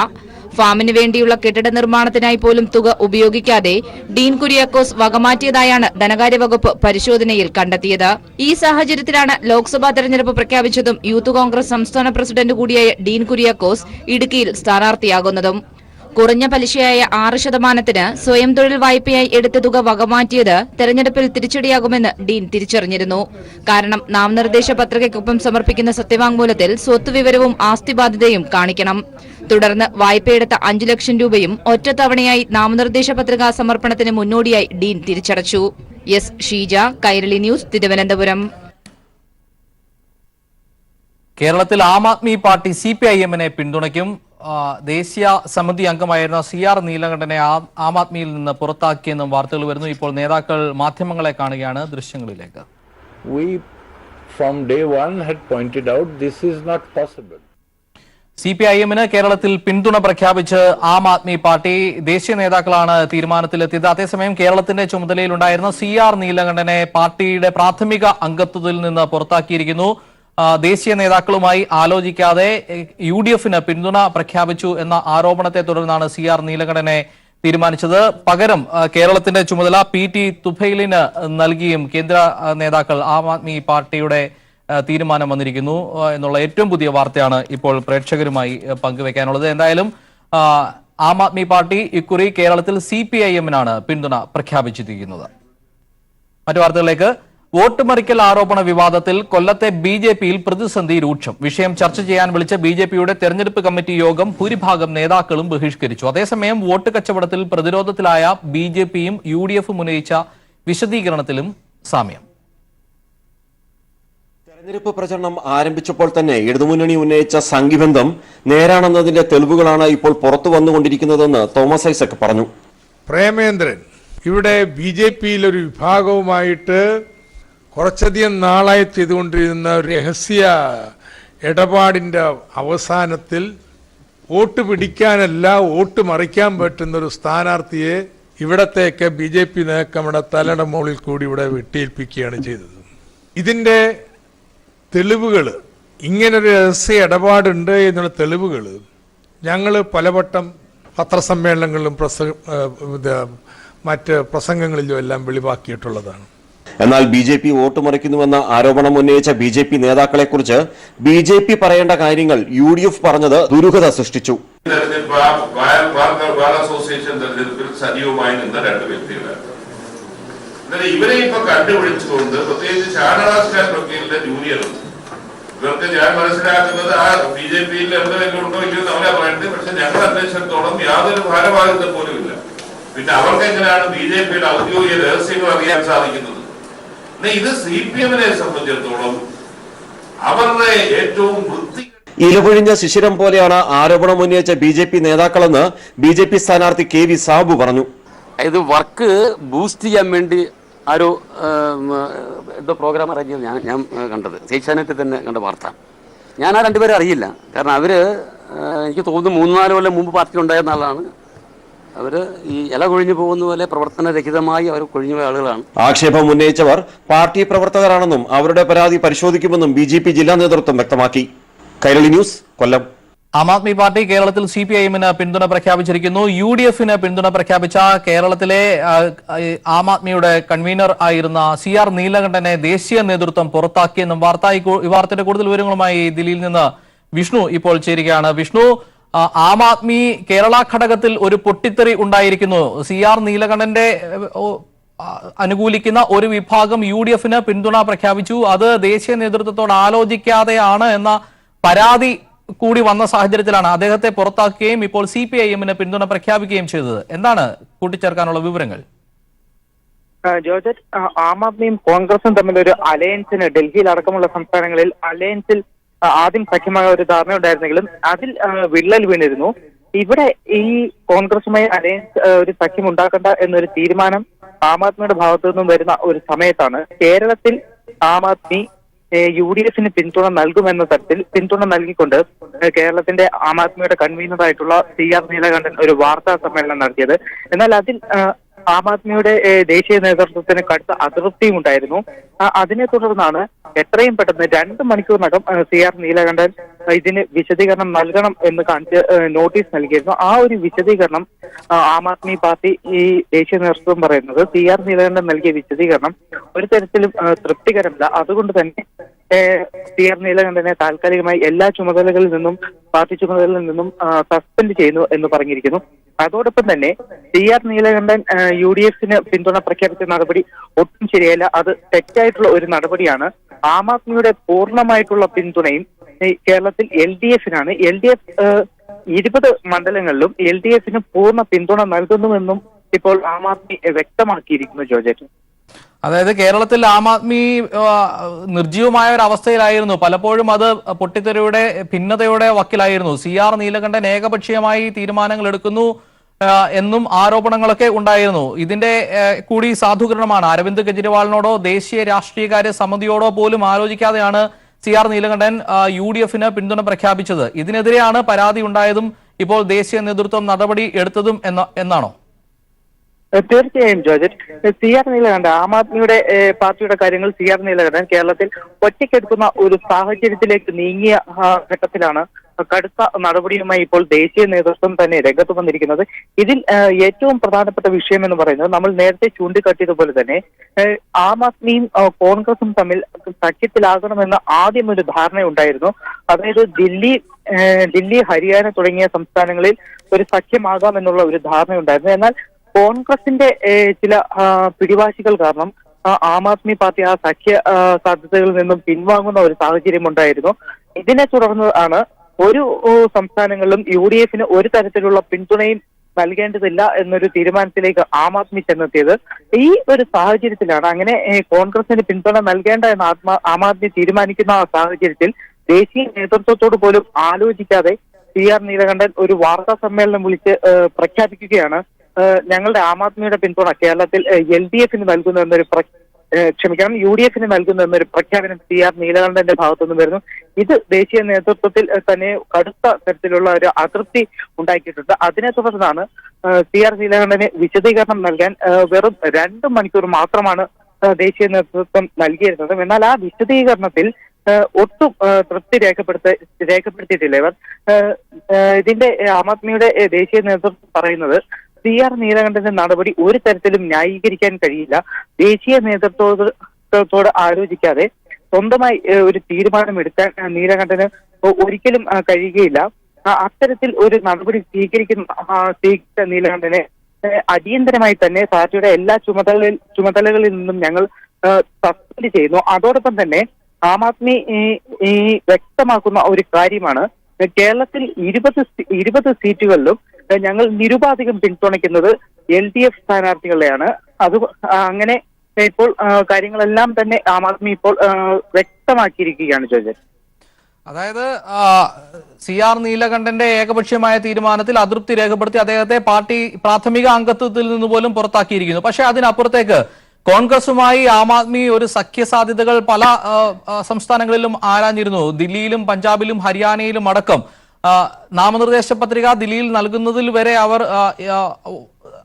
ഫാമിന് വേണ്ടിയുള്ള കെട്ടിട നിർമ്മാണത്തിനായി പോലും തുക ഉപയോഗിക്കാതെ ഡീൻ കുര്യാക്കോസ് വകമാറ്റിയതായാണ് ധനകാര്യ വകുപ്പ് പരിശോധനയിൽ കണ്ടെത്തിയത്. ഈ സാഹചര്യത്തിലാണ് ലോക്സഭാ തെരഞ്ഞെടുപ്പ് പ്രഖ്യാപിച്ചതും യൂത്ത് കോൺഗ്രസ് സംസ്ഥാന പ്രസിഡന്റ് കൂടിയായ ഡീൻ കുര്യാക്കോസ് ഇടുക്കിയിൽ സ്ഥാനാർത്ഥിയാകുന്നതും. കുറഞ്ഞ പലിശയായ 6% സ്വയം തൊഴിൽ വായ്പയായി എടുത്ത തുക വകമാറ്റിയത് തെരഞ്ഞെടുപ്പിൽ തിരിച്ചടിയാകുമെന്ന് ഡീൻ തിരിച്ചറിഞ്ഞിരുന്നു. കാരണം നാമനിർദ്ദേശ പത്രികയ്ക്കൊപ്പം സമർപ്പിക്കുന്ന സത്യവാങ്മൂലത്തിൽ സ്വത്ത് വിവരവും ആസ്തി ബാധ്യതയും കാണിക്കണം. തുടർന്ന് വായ്പയെടുത്ത 5 ലക്ഷം രൂപയും ഒറ്റത്തവണയായി നാമനിർദ്ദേശ പത്രികാ സമർപ്പണത്തിന് മുന്നോടിയായി ഡീൻ തിരിച്ചടച്ചു. S Sheeja, Kairali news, Thiruvananthapuram. കേരളത്തിൽ ആം ആദ്മി പാർട്ടി CPIM-നെ പിന്തുണയ്ക്കും. ദേശീയ സമിതി അംഗമായിരുന്ന CR നീലകണ്ഠനെ ആം ആദ്മിയിൽ നിന്ന് പുറത്താക്കിയെന്നും വാർത്തകൾ വരുന്നു. ഇപ്പോൾ നേതാക്കൾ മാധ്യമങ്ങളെ കാണുകയാണ്. ദൃശ്യങ്ങളിലേക്ക്. We from day one had pointed out this is not possible. CPIM-ന് കേരളത്തിൽ പിന്തുണ പ്രഖ്യാപിച്ച് ആം ആദ്മി പാർട്ടി ദേശീയ നേതാക്കളാണ് തീരുമാനത്തിലെത്തിയത്. അതേസമയം കേരളത്തിന്റെ ചുമതലയിലുണ്ടായിരുന്ന CR നീലകണ്ഠനെ പാർട്ടിയുടെ പ്രാഥമിക അംഗത്വത്തിൽ നിന്ന് പുറത്താക്കിയിരിക്കുന്നു. ദേശീയ നേതാക്കളുമായി ആലോചിക്കാതെ UDF-ന് പിന്തുണ പ്രഖ്യാപിച്ചു എന്ന ആരോപണത്തെ തുടർന്നാണ് CR നീലകണ്ഠനെ തീരുമാനിച്ചത്. പകരം കേരളത്തിന്റെ ചുമതല PT തുഫൈലിന് നൽകിയും കേന്ദ്ര നേതാക്കൾ ആം ആദ്മി പാർട്ടിയുടെ തീരുമാനം വന്നിരിക്കുന്നു എന്നുള്ള ഏറ്റവും പുതിയ വാർത്തയാണ് ഇപ്പോൾ പ്രേക്ഷകരുമായി പങ്കുവെക്കാനുള്ളത്. എന്തായാലും ആം ആദ്മി പാർട്ടി ഇക്കുറി കേരളത്തിൽ CPIM-നാണ് പിന്തുണ പ്രഖ്യാപിച്ചിരിക്കുന്നത്. മറ്റു വാർത്തകളിലേക്ക്. വോട്ട് മറിക്കൽ ആരോപണ വിവാദത്തിൽ കൊല്ലത്തെ BJP-യിൽ പ്രതിസന്ധി രൂക്ഷം. വിഷയം ചർച്ച ചെയ്യാൻ വിളിച്ച BJP-യുടെ തെരഞ്ഞെടുപ്പ് കമ്മിറ്റി യോഗം ഭൂരിഭാഗം നേതാക്കളും ബഹിഷ്കരിച്ചു. അതേസമയം വോട്ട് കച്ചവടത്തിൽ പ്രതിരോധത്തിലായ BJP-യും UDF-ഉം ഉന്നയിച്ച വിശദീകരണത്തിലും സാമ്യം. തെരഞ്ഞെടുപ്പ് പ്രചരണം ആരംഭിച്ചപ്പോൾ തന്നെ ഇടതുമുന്നണി ഉന്നയിച്ച സംഘിബന്ധം നേരാണെന്നതിന്റെ തെളിവുകളാണ് ഇപ്പോൾ പുറത്തു വന്നുകൊണ്ടിരിക്കുന്നതെന്ന് തോമസ് ഐസക് പറഞ്ഞു. പ്രേമേന്ദ്രൻ ഇവിടെ BJP-യിൽ ഒരു വിഭാഗവുമായിട്ട് കുറച്ചധികം നാളായി ചെയ്തുകൊണ്ടിരുന്ന രഹസ്യ ഇടപാടിന്റെ അവസാനത്തിൽ വോട്ട് പിടിക്കാനല്ല വോട്ട് മറിക്കാൻ പറ്റുന്ന ഒരു സ്ഥാനാർത്ഥിയെ ഇവിടത്തേക്ക് BJP നേതാക്കളുടെ തലയുടെ മുകളിൽ കൂടി ഇവിടെ വെട്ടിയേൽപ്പിക്കുകയാണ് ചെയ്തത്. ഇതിന്റെ തെളിവുകൾ, ഇങ്ങനൊരു രഹസ്യ ഇടപാടുണ്ട് എന്നുള്ള തെളിവുകൾ ഞങ്ങൾ പലവട്ടം പത്രസമ്മേളനങ്ങളിലും മറ്റ് പ്രസംഗങ്ങളിലും എല്ലാം വെളിവാക്കിയിട്ടുള്ളതാണ്. എന്നാൽ BJP വോട്ട് മറിക്കുന്നുവെന്ന ആരോപണം ഉന്നയിച്ച BJP നേതാക്കളെക്കുറിച്ച് BJP പറയേണ്ട കാര്യങ്ങൾ UDF പറഞ്ഞത് ദുരൂഹത സൃഷ്ടിച്ചു. അസോസിയേഷൻ തെരഞ്ഞെടുപ്പിൽ സജീവമായി നിന്ന 2 വ്യക്തികളാണ്. ഇവരെ ഇപ്പൊ കണ്ടുപിടിച്ചുകൊണ്ട് പ്രത്യേകിച്ച് ഷാനവാസ് വക്കീലിന്റെ ജൂനിയറും ഇവർക്ക് ഞാൻ മനസ്സിലാക്കുന്നത് ആ BJP-യിൽ എവിടെയെങ്കിലും ഉണ്ടോ ഇല്ലയോ നമ്മളെ പറയുന്നത്. പക്ഷെ ഞങ്ങൾ അന്വേഷണത്തോളം യാതൊരു ഭാരവാഹിത്വം പോലും ഇല്ല. പിന്നെ അവർക്ക് എങ്ങനെയാണ് BJP-യുടെ ഔദ്യോഗിക രഹസ്യങ്ങൾ അറിയാൻ സാധിക്കുന്നത്? ഇത് CPM-നെ സംബന്ധിച്ചിടത്തോളം അവരുടെ ഏറ്റവും വൃത്തി ഇലപൊഴിഞ്ഞ ശിശിരം പോലെയാണ് ആരോപണം ഉന്നയിച്ച BJP നേതാക്കളെന്ന് BJP സ്ഥാനാർത്ഥി KV സാബു പറഞ്ഞു. ഇത് വർക്ക് ബൂസ്റ്റ് ചെയ്യാൻ വേണ്ടി ആരോ എന്തോ പ്രോഗ്രാം അറേഞ്ച് ഞാൻ കണ്ടത് ഏഷ്യാനെറ്റിൽ തന്നെ കണ്ട വാർത്ത. ഞാൻ ആ 2 പേരെ അറിയില്ല. കാരണം അവർ എനിക്ക് തോന്നുന്നു 3-4 കൊല്ലം മുമ്പ് പാർട്ടിയിൽ ഉണ്ടായിരുന്ന ആളാണ്. അവര് ഈ ഇല കൊഴിഞ്ഞു പോകുന്ന പോലെ പ്രവർത്തനരഹിതമായി അവർ കൊഴിഞ്ഞു പോയ ആളുകളാണ്. ആക്ഷേപം ഉന്നയിച്ചവർ പാർട്ടി പ്രവർത്തകരാണെന്നും അവരുടെ പരാതി പരിശോധിക്കുമെന്നും BJP ജില്ലാ നേതൃത്വം വ്യക്തമാക്കി. കൈരളി ന്യൂസ്, കൊല്ലം. ആം ആദ്മി പാർട്ടി കേരളത്തിൽ CPIM-ന് പിന്തുണ പ്രഖ്യാപിച്ചിരിക്കുന്നു. UDF-ന് പിന്തുണ പ്രഖ്യാപിച്ച കേരളത്തിലെ ആം ആദ്മിയുടെ കൺവീനർ ആയിരുന്ന CR നീലകണ്ഠനെ ദേശീയ നേതൃത്വം പുറത്താക്കിയെന്നും ഈ വാർത്തയുടെ കൂടുതൽ വിവരങ്ങളുമായി ദില്ലിയിൽ നിന്ന് വിഷ്ണു ഇപ്പോൾ ചേരുകയാണ്. വിഷ്ണു, ആം ആദ്മി കേരള ഘടകത്തിൽ ഒരു പൊട്ടിത്തെറി ഉണ്ടായിരിക്കുന്നു. CR നീലകണ്ഠന്റെ അനുകൂലിക്കുന്ന ഒരു വിഭാഗം UDF-ന് പിന്തുണ പ്രഖ്യാപിച്ചു. അത് ദേശീയ നേതൃത്വത്തോട് ആലോചിക്കാതെയാണ് എന്ന പരാതി കൂടി വന്ന സാഹചര്യത്തിലാണ് അദ്ദേഹത്തെ പുറത്താക്കുകയും ഇപ്പോൾ CPIM-ന് പിന്തുണ പ്രഖ്യാപിക്കുകയും ചെയ്തത്. എന്താണ് കൂട്ടിച്ചേർക്കാനുള്ള വിവരങ്ങൾ? ജോർജറ്റ്, ആം ആദ്മിയും കോൺഗ്രസും തമ്മിലൊരു അലയൻസിന് ഡൽഹിയിൽ അടക്കമുള്ള സംസ്ഥാനങ്ങളിൽ അലയൻസിൽ ആദ്യം സഖ്യമായ ഒരു ധാരണ ഉണ്ടായിരുന്നെങ്കിലും അതിൽ വിള്ളൽ വീണിരുന്നു. ഇവിടെ ഈ കോൺഗ്രസുമായി അലയൻസ് ഒരു സഖ്യം ഉണ്ടാക്കണ്ട എന്നൊരു തീരുമാനം ആം ആദ്മിയുടെ ഭാഗത്തു നിന്നും വരുന്ന ഒരു സമയത്താണ് കേരളത്തിൽ ആം ആദ്മി UDF-ന് പിന്തുണ നൽകുമെന്ന തരത്തിൽ പിന്തുണ നൽകിക്കൊണ്ട് കേരളത്തിന്റെ ആം ആദ്മിയുടെ കൺവീനറായിട്ടുള്ള CR നീലകണ്ഠൻ ഒരു വാർത്താ സമ്മേളനം നടത്തിയത്. എന്നാൽ അതിൽ ആം ആദ്മിയുടെ ദേശീയ നേതൃത്വത്തിന് കടുത്ത അതൃപ്തിയും ഉണ്ടായിരുന്നു. അതിനെ തുടർന്നാണ് എത്രയും പെട്ടെന്ന് 2 മണിക്കൂറിനകം CR നീലകണ്ഠൻ ഇതിന് വിശദീകരണം നൽകണം എന്ന് കാണിച്ച് നോട്ടീസ് നൽകിയിരുന്നു. ആ ഒരു വിശദീകരണം ആം ആദ്മി പാർട്ടി ഈ ദേശീയ നേതൃത്വം പറയുന്നത് CR നീലകണ്ഠൻ നൽകിയ വിശദീകരണം ഒരു തരത്തിലും തൃപ്തികരമല്ല. അതുകൊണ്ട് തന്നെ CR നീലകണ്ഠനെ താൽക്കാലികമായി എല്ലാ ചുമതലകളിൽ നിന്നും പാർട്ടി ചുമതലകളിൽ നിന്നും സസ്പെൻഡ് ചെയ്യുന്നു എന്ന് പറഞ്ഞിരിക്കുന്നു. അതോടൊപ്പം തന്നെ CR നീലകണ്ഠൻ UDF-ന് പിന്തുണ പ്രഖ്യാപിച്ച നടപടി ഒട്ടും ശരിയല്ല, അത് തെറ്റായിട്ടുള്ള ഒരു നടപടിയാണ്. ആം ആദ്മിയുടെ പൂർണ്ണമായിട്ടുള്ള പിന്തുണയും കേരളത്തിൽ LDF-നാണ്. LDF 20 മണ്ഡലങ്ങളിലും LDF-ന് പൂർണ്ണ പിന്തുണ നൽകുന്നുവെന്നും ഇപ്പോൾ ആം ആദ്മി വ്യക്തമാക്കിയിരിക്കുന്നു. ജോർജറ്റ്, അതായത് കേരളത്തിൽ ആം ആദ്മി നിർജീവമായ ഒരു അവസ്ഥയിലായിരുന്നു. പലപ്പോഴും അത് പൊട്ടിത്തെറിയുടെ ഭിന്നതയുടെ വക്കിലായിരുന്നു. CR നീലകണ്ഠൻ ഏകപക്ഷീയമായി തീരുമാനങ്ങൾ എടുക്കുന്നു എന്നും ആരോപണങ്ങളൊക്കെ ഉണ്ടായിരുന്നു. ഇതിന്റെ കൂടി സാധൂകരണമാണ്. അരവിന്ദ് കെജ്രിവാളിനോടോ ദേശീയ രാഷ്ട്രീയകാര്യ സമിതിയോടോ പോലും ആലോചിക്കാതെയാണ് CR നീലകണ്ഠൻ UDF-ന് പിന്തുണ പ്രഖ്യാപിച്ചത്. ഇതിനെതിരെയാണ് പരാതി ഉണ്ടായതും ഇപ്പോൾ ദേശീയ നേതൃത്വം നടപടി എടുത്തതും എന്നാണോ? തീർച്ചയായും ജോർജറ്റ്, CR നീലകണ്ഠൻ ആം ആദ്മിയുടെ പാർട്ടിയുടെ കാര്യങ്ങൾ CR നീലകണ്ഠൻ കേരളത്തിൽ ഒറ്റയ്ക്കെടുക്കുന്ന ഒരു സാഹചര്യത്തിലേക്ക് നീങ്ങിയ ഘട്ടത്തിലാണ് കടുത്ത നടപടിയുമായി ഇപ്പോൾ ദേശീയ നേതൃത്വം തന്നെ രംഗത്ത് വന്നിരിക്കുന്നത്. ഇതിൽ ഏറ്റവും പ്രധാനപ്പെട്ട വിഷയം എന്ന് പറയുന്നത് നമ്മൾ നേരത്തെ ചൂണ്ടിക്കാട്ടിയതുപോലെ തന്നെ ആം ആദ്മിയും കോൺഗ്രസും തമ്മിൽ സഖ്യത്തിലാകണമെന്ന് ആദ്യം ഒരു ധാരണയുണ്ടായിരുന്നു. അതായത് ദില്ലി ഹരിയാന തുടങ്ങിയ സംസ്ഥാനങ്ങളിൽ ഒരു സഖ്യമാകാമെന്നുള്ള ഒരു ധാരണയുണ്ടായിരുന്നു. എന്നാൽ കോൺഗ്രസിന്റെ ചില പിടിവാശികൾ കാരണം ആം ആദ്മി പാർട്ടി ആ സഖ്യ സാധ്യതകളിൽ നിന്നും പിൻവാങ്ങുന്ന ഒരു സാഹചര്യം ഉണ്ടായിരുന്നു. ഇതിനെ തുടർന്ന് ആണ് ഒരു സംസ്ഥാനങ്ങളിലും UDF-ന് ഒരു തരത്തിലുള്ള പിന്തുണയും നൽകേണ്ടതില്ല എന്നൊരു തീരുമാനത്തിലേക്ക് ആം ആദ്മി ചെന്നെത്തിയത്. ഈ ഒരു സാഹചര്യത്തിലാണ് അങ്ങനെ കോൺഗ്രസിന് പിന്തുണ നൽകേണ്ട എന്ന് ആം ആദ്മി തീരുമാനിക്കുന്ന ആ സാഹചര്യത്തിൽ ദേശീയ നേതൃത്വത്തോട് പോലും ആലോചിക്കാതെ CR നീലകണ്ഠൻ ഒരു വാർത്താ സമ്മേളനം വിളിച്ച് പ്രഖ്യാപിക്കുകയാണ് ഞങ്ങളുടെ ആം ആദ്മിയുടെ പിന്തുണ കേരളത്തിൽ LDF-ന് നൽകുന്നു എന്നൊരു UDF-ന് നൽകുന്നു എന്നൊരു പ്രഖ്യാപനം CR നീലകണ്ഠന്റെ ഭാഗത്തുനിന്ന് വരുന്നു. ഇത് ദേശീയ നേതൃത്വത്തിൽ തന്നെ കടുത്ത തരത്തിലുള്ള ഒരു അതൃപ്തി ഉണ്ടാക്കിയിട്ടുണ്ട്. അതിനെ തുടർന്നാണ് CR നീലകണ്ഠന് വിശദീകരണം നൽകാൻ വെറും 2 മണിക്കൂർ മാത്രമാണ് ദേശീയ നേതൃത്വം നൽകിയിരുന്നത്. എന്നാൽ ആ വിശദീകരണത്തിൽ ഒട്ടും തൃപ്തി രേഖപ്പെടുത്തിയിട്ടില്ല ഇവർ. ഇതിന്റെ ആം ആദ്മിയുടെ ദേശീയ നേതൃത്വം പറയുന്നത് CR നീലകണ്ഠന്റെ നടപടി ഒരു തരത്തിലും ന്യായീകരിക്കാൻ കഴിയില്ല. ദേശീയ നേതൃത്വത്തോട് ആലോചിക്കാതെ സ്വന്തമായി ഒരു തീരുമാനമെടുക്കാൻ നീലകണ്ഠന് ഒരിക്കലും കഴിയുകയില്ല. അത്തരത്തിൽ ഒരു നടപടി സ്വീകരിച്ച നീലകണ്ഠനെ അടിയന്തരമായി തന്നെ പാർട്ടിയുടെ എല്ലാ ചുമതലകളിൽ നിന്നും ഞങ്ങൾ സസ്പെൻഡ് ചെയ്യുന്നു. അതോടൊപ്പം തന്നെ ആം ആദ്മി ഈ വ്യക്തമാക്കുന്ന ഒരു കാര്യമാണ് കേരളത്തിൽ 20 സീറ്റുകളിലും ഞങ്ങൾ നിരുപാധികം പിന്തുണയ്ക്കുന്നത് LDF സ്ഥാനാർത്ഥികളെയാണ്. അത് അങ്ങനെ ഇപ്പോൾ കാര്യങ്ങളെല്ലാം തന്നെ ആം ആദ്മി ഇപ്പോൾ വ്യക്തമാക്കിയിരിക്കുകയാണ്. ജോർജ്, അതായത് CR നീലകണ്ഠന്റെ ഏകപക്ഷീയമായ തീരുമാനത്തിൽ അതൃപ്തി രേഖപ്പെടുത്തി അദ്ദേഹത്തെ പാർട്ടി പ്രാഥമിക അംഗത്വത്തിൽ നിന്ന് പോലും പുറത്താക്കിയിരിക്കുന്നു. പക്ഷേ അതിനപ്പുറത്തേക്ക് കോൺഗ്രസുമായി ആം ആദ്മി ഒരു സഖ്യ സാധ്യതകൾ പല സംസ്ഥാനങ്ങളിലും ആരാഞ്ഞിരുന്നു. ദില്ലിയിലും പഞ്ചാബിലും ഹരിയാനയിലും അടക്കം നാമനിർദ്ദേശ പത്രിക ദില്ലിയിൽ നൽകുന്നതിൽ വരെ അവർ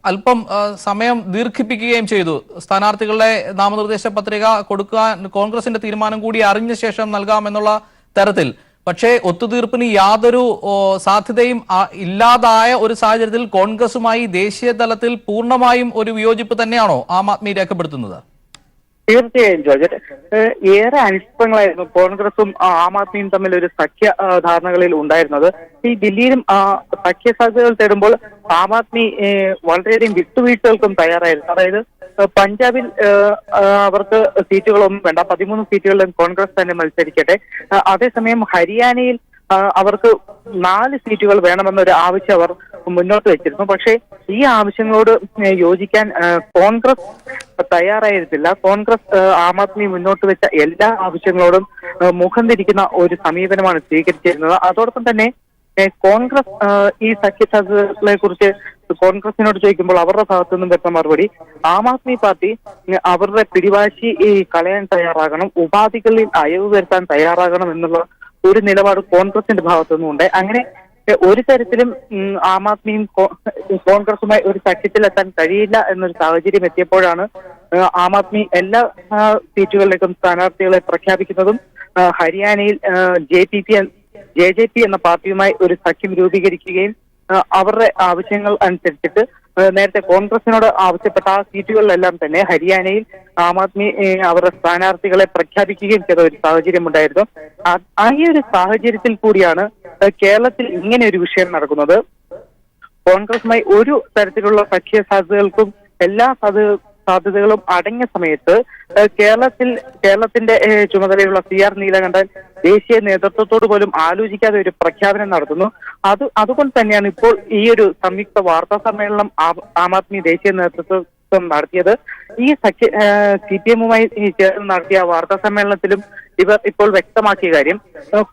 അല്പം സമയം ദീർഘിപ്പിക്കുകയും ചെയ്തു. സ്ഥാനാർത്ഥികളുടെ നാമനിർദ്ദേശ പത്രിക കൊടുക്കാൻ കോൺഗ്രസിന്റെ തീരുമാനം കൂടി അറിഞ്ഞ ശേഷം നൽകാമെന്നുള്ള തരത്തിൽ. പക്ഷേ ഒത്തുതീർപ്പിന് യാതൊരു സാധ്യതയും ഇല്ലാതായ ഒരു സാഹചര്യത്തിൽ കോൺഗ്രസുമായി ദേശീയ തലത്തിൽ പൂർണ്ണമായും ഒരു വിയോജിപ്പ് തന്നെയാണോ ആം ആദ്മി രേഖപ്പെടുത്തുന്നത്? തീർച്ചയായും ജോർജ്, ഏറെ അനിശ്ചിതങ്ങളായിരുന്നു കോൺഗ്രസും ആം ആദ്മിയും തമ്മിൽ ഒരു സഖ്യ ധാരണകളിൽ ഉണ്ടായിരുന്നത്. ഈ ദില്ലിയിലും സഖ്യ സാധ്യതകൾ തേടുമ്പോൾ ആം ആദ്മി വളരെയധികം വിട്ടുവീഴ്ചകൾക്കും തയ്യാറായിരുന്നു. അതായത് പഞ്ചാബിൽ അവർക്ക് സീറ്റുകളൊന്നും വേണ്ട, 13 സീറ്റുകളിലും കോൺഗ്രസ് തന്നെ മത്സരിക്കട്ടെ. അതേസമയം ഹരിയാനയിൽ അവർക്ക് 4 സീറ്റുകൾ വേണമെന്നൊരു ആവശ്യം അവർ മുന്നോട്ട് വെച്ചിരുന്നു. പക്ഷേ ഈ ആവശ്യങ്ങളോട് യോജിക്കാൻ കോൺഗ്രസ് തയ്യാറായിരുന്നില്ല. കോൺഗ്രസ് ആം ആദ്മി മുന്നോട്ട് വെച്ച എല്ലാ ആവശ്യങ്ങളോടും മുഖം തിരിക്കുന്ന ഒരു സമീപനമാണ് സ്വീകരിച്ചിരുന്നത്. അതോടൊപ്പം തന്നെ കോൺഗ്രസ് ഈ സഖ്യസാധ്യതകളെ കുറിച്ച് കോൺഗ്രസിനോട് ചോദിക്കുമ്പോൾ അവരുടെ ഭാഗത്തു നിന്നും വ്യക്ത മറുപടി ആം ആദ്മി പാർട്ടി അവരുടെ പിടിവാശി കളയാൻ തയ്യാറാകണം, ഉപാധികളിൽ അയവ് വരുത്താൻ തയ്യാറാകണം എന്നുള്ള ഒരു നിലപാട് കോൺഗ്രസിന്റെ ഭാഗത്തു നിന്നുണ്ട്. അങ്ങനെ ഒരു തരത്തിലും ആം ആദ്മിയും കോൺഗ്രസുമായി ഒരു സഖ്യത്തിലെത്താൻ കഴിയില്ല എന്നൊരു സാഹചര്യം എത്തിയപ്പോഴാണ് ആം ആദ്മി എല്ലാ സീറ്റുകളിലേക്കും സ്ഥാനാർത്ഥികളെ പ്രഖ്യാപിക്കുന്നതും ഹരിയാനയിൽ ജെ ജെ പി എന്ന പാർട്ടിയുമായി ഒരു സഖ്യം രൂപീകരിക്കുകയും അവരുടെ ആവശ്യങ്ങൾ അനുസരിച്ചിട്ട് നേരത്തെ കോൺഗ്രസിനോട് ആവശ്യപ്പെട്ട ആ സീറ്റുകളിലെല്ലാം തന്നെ ഹരിയാനയിൽ ആം ആദ്മി അവരുടെ സ്ഥാനാർത്ഥികളെ പ്രഖ്യാപിക്കുകയും ചെയ്ത ഒരു സാഹചര്യം ഉണ്ടായിരുന്നു. ഈ ഒരു സാഹചര്യത്തിൽ കൂടിയാണ് കേരളത്തിൽ ഇങ്ങനെ ഒരു വിഷയം നടക്കുന്നത്. കോൺഗ്രസുമായി ഒരു തരത്തിലുള്ള സഖ്യ സാധ്യതകൾക്കും എല്ലാ സാധ്യതകളും അടങ്ങിയ സമയത്ത് കേരളത്തിന്റെ ചുമതലയുള്ള CR നീലകണ്ഠൻ ദേശീയ നേതൃത്വത്തോട് പോലും ആലോചിക്കാതെ ഒരു പ്രഖ്യാപനം നടത്തുന്നു. അതുകൊണ്ട് തന്നെയാണ് ഇപ്പോൾ ഈ ഒരു സംയുക്ത വാർത്താ സമ്മേളനം ആം ആദ്മി ദേശീയ നേതൃത്വം നടത്തിയത്. ഈ CPM-ഉമായി ചേർന്ന് നടത്തിയ വാർത്താ സമ്മേളനത്തിലും ഇവർ ഇപ്പോൾ വ്യക്തമാക്കിയ കാര്യം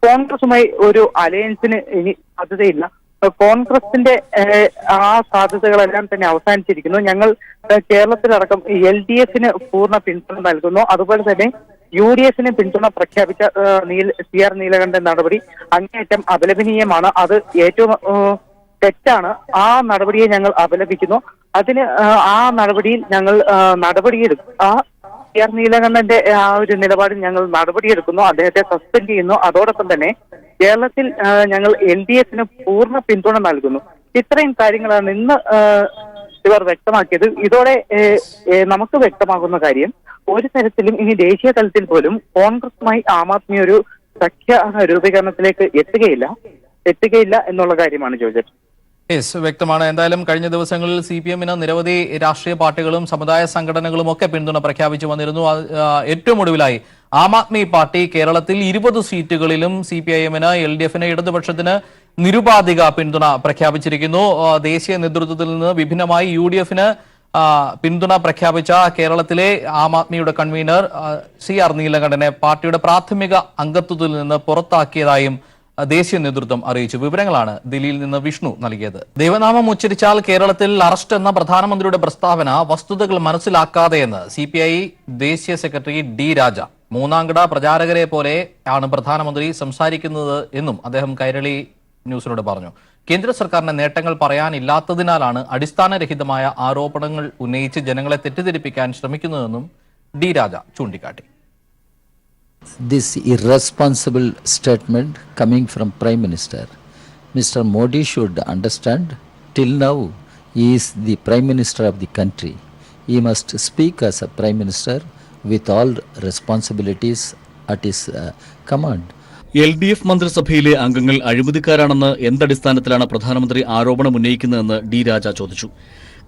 കോൺഗ്രസുമായി ഒരു അലയൻസിന് ഇനി സാധ്യതയില്ല. കോൺഗ്രസിന്റെ ആ സാധ്യതകളെല്ലാം തന്നെ അവസാനിച്ചിരിക്കുന്നു. ഞങ്ങൾ കേരളത്തിലടക്കം LDF-ന് പൂർണ്ണ പിന്തുണ നൽകുന്നു. അതുപോലെ തന്നെ UDF-ന് പിന്തുണ പ്രഖ്യാപിച്ച CR നീലകണ്ഠൻ നടപടി അങ്ങേയറ്റം അപലപനീയമാണ്. അത് ഏറ്റവും തെറ്റാണ്. ആ നടപടിയെ ഞങ്ങൾ അപലപിക്കുന്നു. അതിന് ആ നടപടിയിൽ ഞങ്ങൾ നടപടിയെടുക്കും. CR നീലകണ്ഠന്റെ ആ ഒരു നിലപാടിൽ ഞങ്ങൾ നടപടിയെടുക്കുന്നു. അദ്ദേഹത്തെ സസ്പെൻഡ് ചെയ്യുന്നു. അതോടൊപ്പം തന്നെ കേരളത്തിൽ ഞങ്ങൾ LDF-ന് പൂർണ്ണ പിന്തുണ നൽകുന്നു. ഇത്രയും കാര്യങ്ങളാണ് ഇന്ന് ഇവർ വ്യക്തമാക്കിയത്. ഇതോടെ നമുക്ക് വ്യക്തമാകുന്ന കാര്യം ഒരു തരത്തിലും ഇനി ദേശീയ തലത്തിൽ പോലും കോൺഗ്രസുമായി ആം ആദ്മി ഒരു സഖ്യ രൂപീകരണത്തിലേക്ക് എത്തുകയില്ല എന്നുള്ള കാര്യമാണ് ജോർജറ്റ്. വ്യക്തമാണ്. എന്തായാലും കഴിഞ്ഞ ദിവസങ്ങളിൽ CPM-ന് നിരവധി രാഷ്ട്രീയ പാർട്ടികളും സമുദായ സംഘടനകളും ഒക്കെ പിന്തുണ പ്രഖ്യാപിച്ചു വന്നിരുന്നു. ഏറ്റവും ഒടുവിലായി ആം ആദ്മി പാർട്ടി കേരളത്തിൽ 20 സീറ്റുകളിലും CPIM-ന് LDF-ന് ഇടതുപക്ഷത്തിന് നിരുപാധിക പിന്തുണ പ്രഖ്യാപിച്ചിരിക്കുന്നു. ദേശീയ നേതൃത്വത്തിൽ നിന്ന് വിഭിന്നമായി UDF-ന് പിന്തുണ പ്രഖ്യാപിച്ച കേരളത്തിലെ ആം ആദ്മിയുടെ കൺവീനർ CR നീലകണ്ഠനെ പാർട്ടിയുടെ പ്രാഥമിക അംഗത്വത്തിൽ നിന്ന് പുറത്താക്കിയതായും ദേശീയ നേതൃത്വം അറിയിച്ചു. വിവരങ്ങളാണ് ദില്ലിയിൽ നിന്ന് വിഷ്ണു നൽകിയത്. ദൈവനാമം ഉച്ചരിച്ചാൽ കേരളത്തിൽ അറസ്റ്റ് എന്ന പ്രധാനമന്ത്രിയുടെ പ്രസ്താവന വസ്തുതകൾ മനസ്സിലാക്കാതെയെന്ന് CPI ദേശീയ സെക്രട്ടറി D രാജ. മൂന്നാംകിട പ്രചാരകരെ പോലെ ആണ് പ്രധാനമന്ത്രി സംസാരിക്കുന്നത് എന്നും അദ്ദേഹം കൈരളി ന്യൂസിനോട് പറഞ്ഞു. കേന്ദ്ര സർക്കാരിന്റെ നേട്ടങ്ങൾ പറയാനില്ലാത്തതിനാലാണ് അടിസ്ഥാനരഹിതമായ ആരോപണങ്ങൾ ഉന്നയിച്ച് ജനങ്ങളെ തെറ്റിദ്ധരിപ്പിക്കാൻ ശ്രമിക്കുന്നതെന്നും D രാജ ചൂണ്ടിക്കാട്ടി. This irresponsible statement coming from Prime Minister. Mr. Modi should understand, till now he is the Prime Minister of the country. He must speak as a Prime Minister with all responsibilities at his command. LDF മന്ത്രിസഭയിലെ അംഗങ്ങൾ അഴിമതിക്കാരാണെന്ന് എന്തടിസ്ഥാനത്തിലാണ് പ്രധാനമന്ത്രി ആരോപണം ഉന്നയിക്കുന്നതെന്ന് D രാജ ചോദിച്ചു.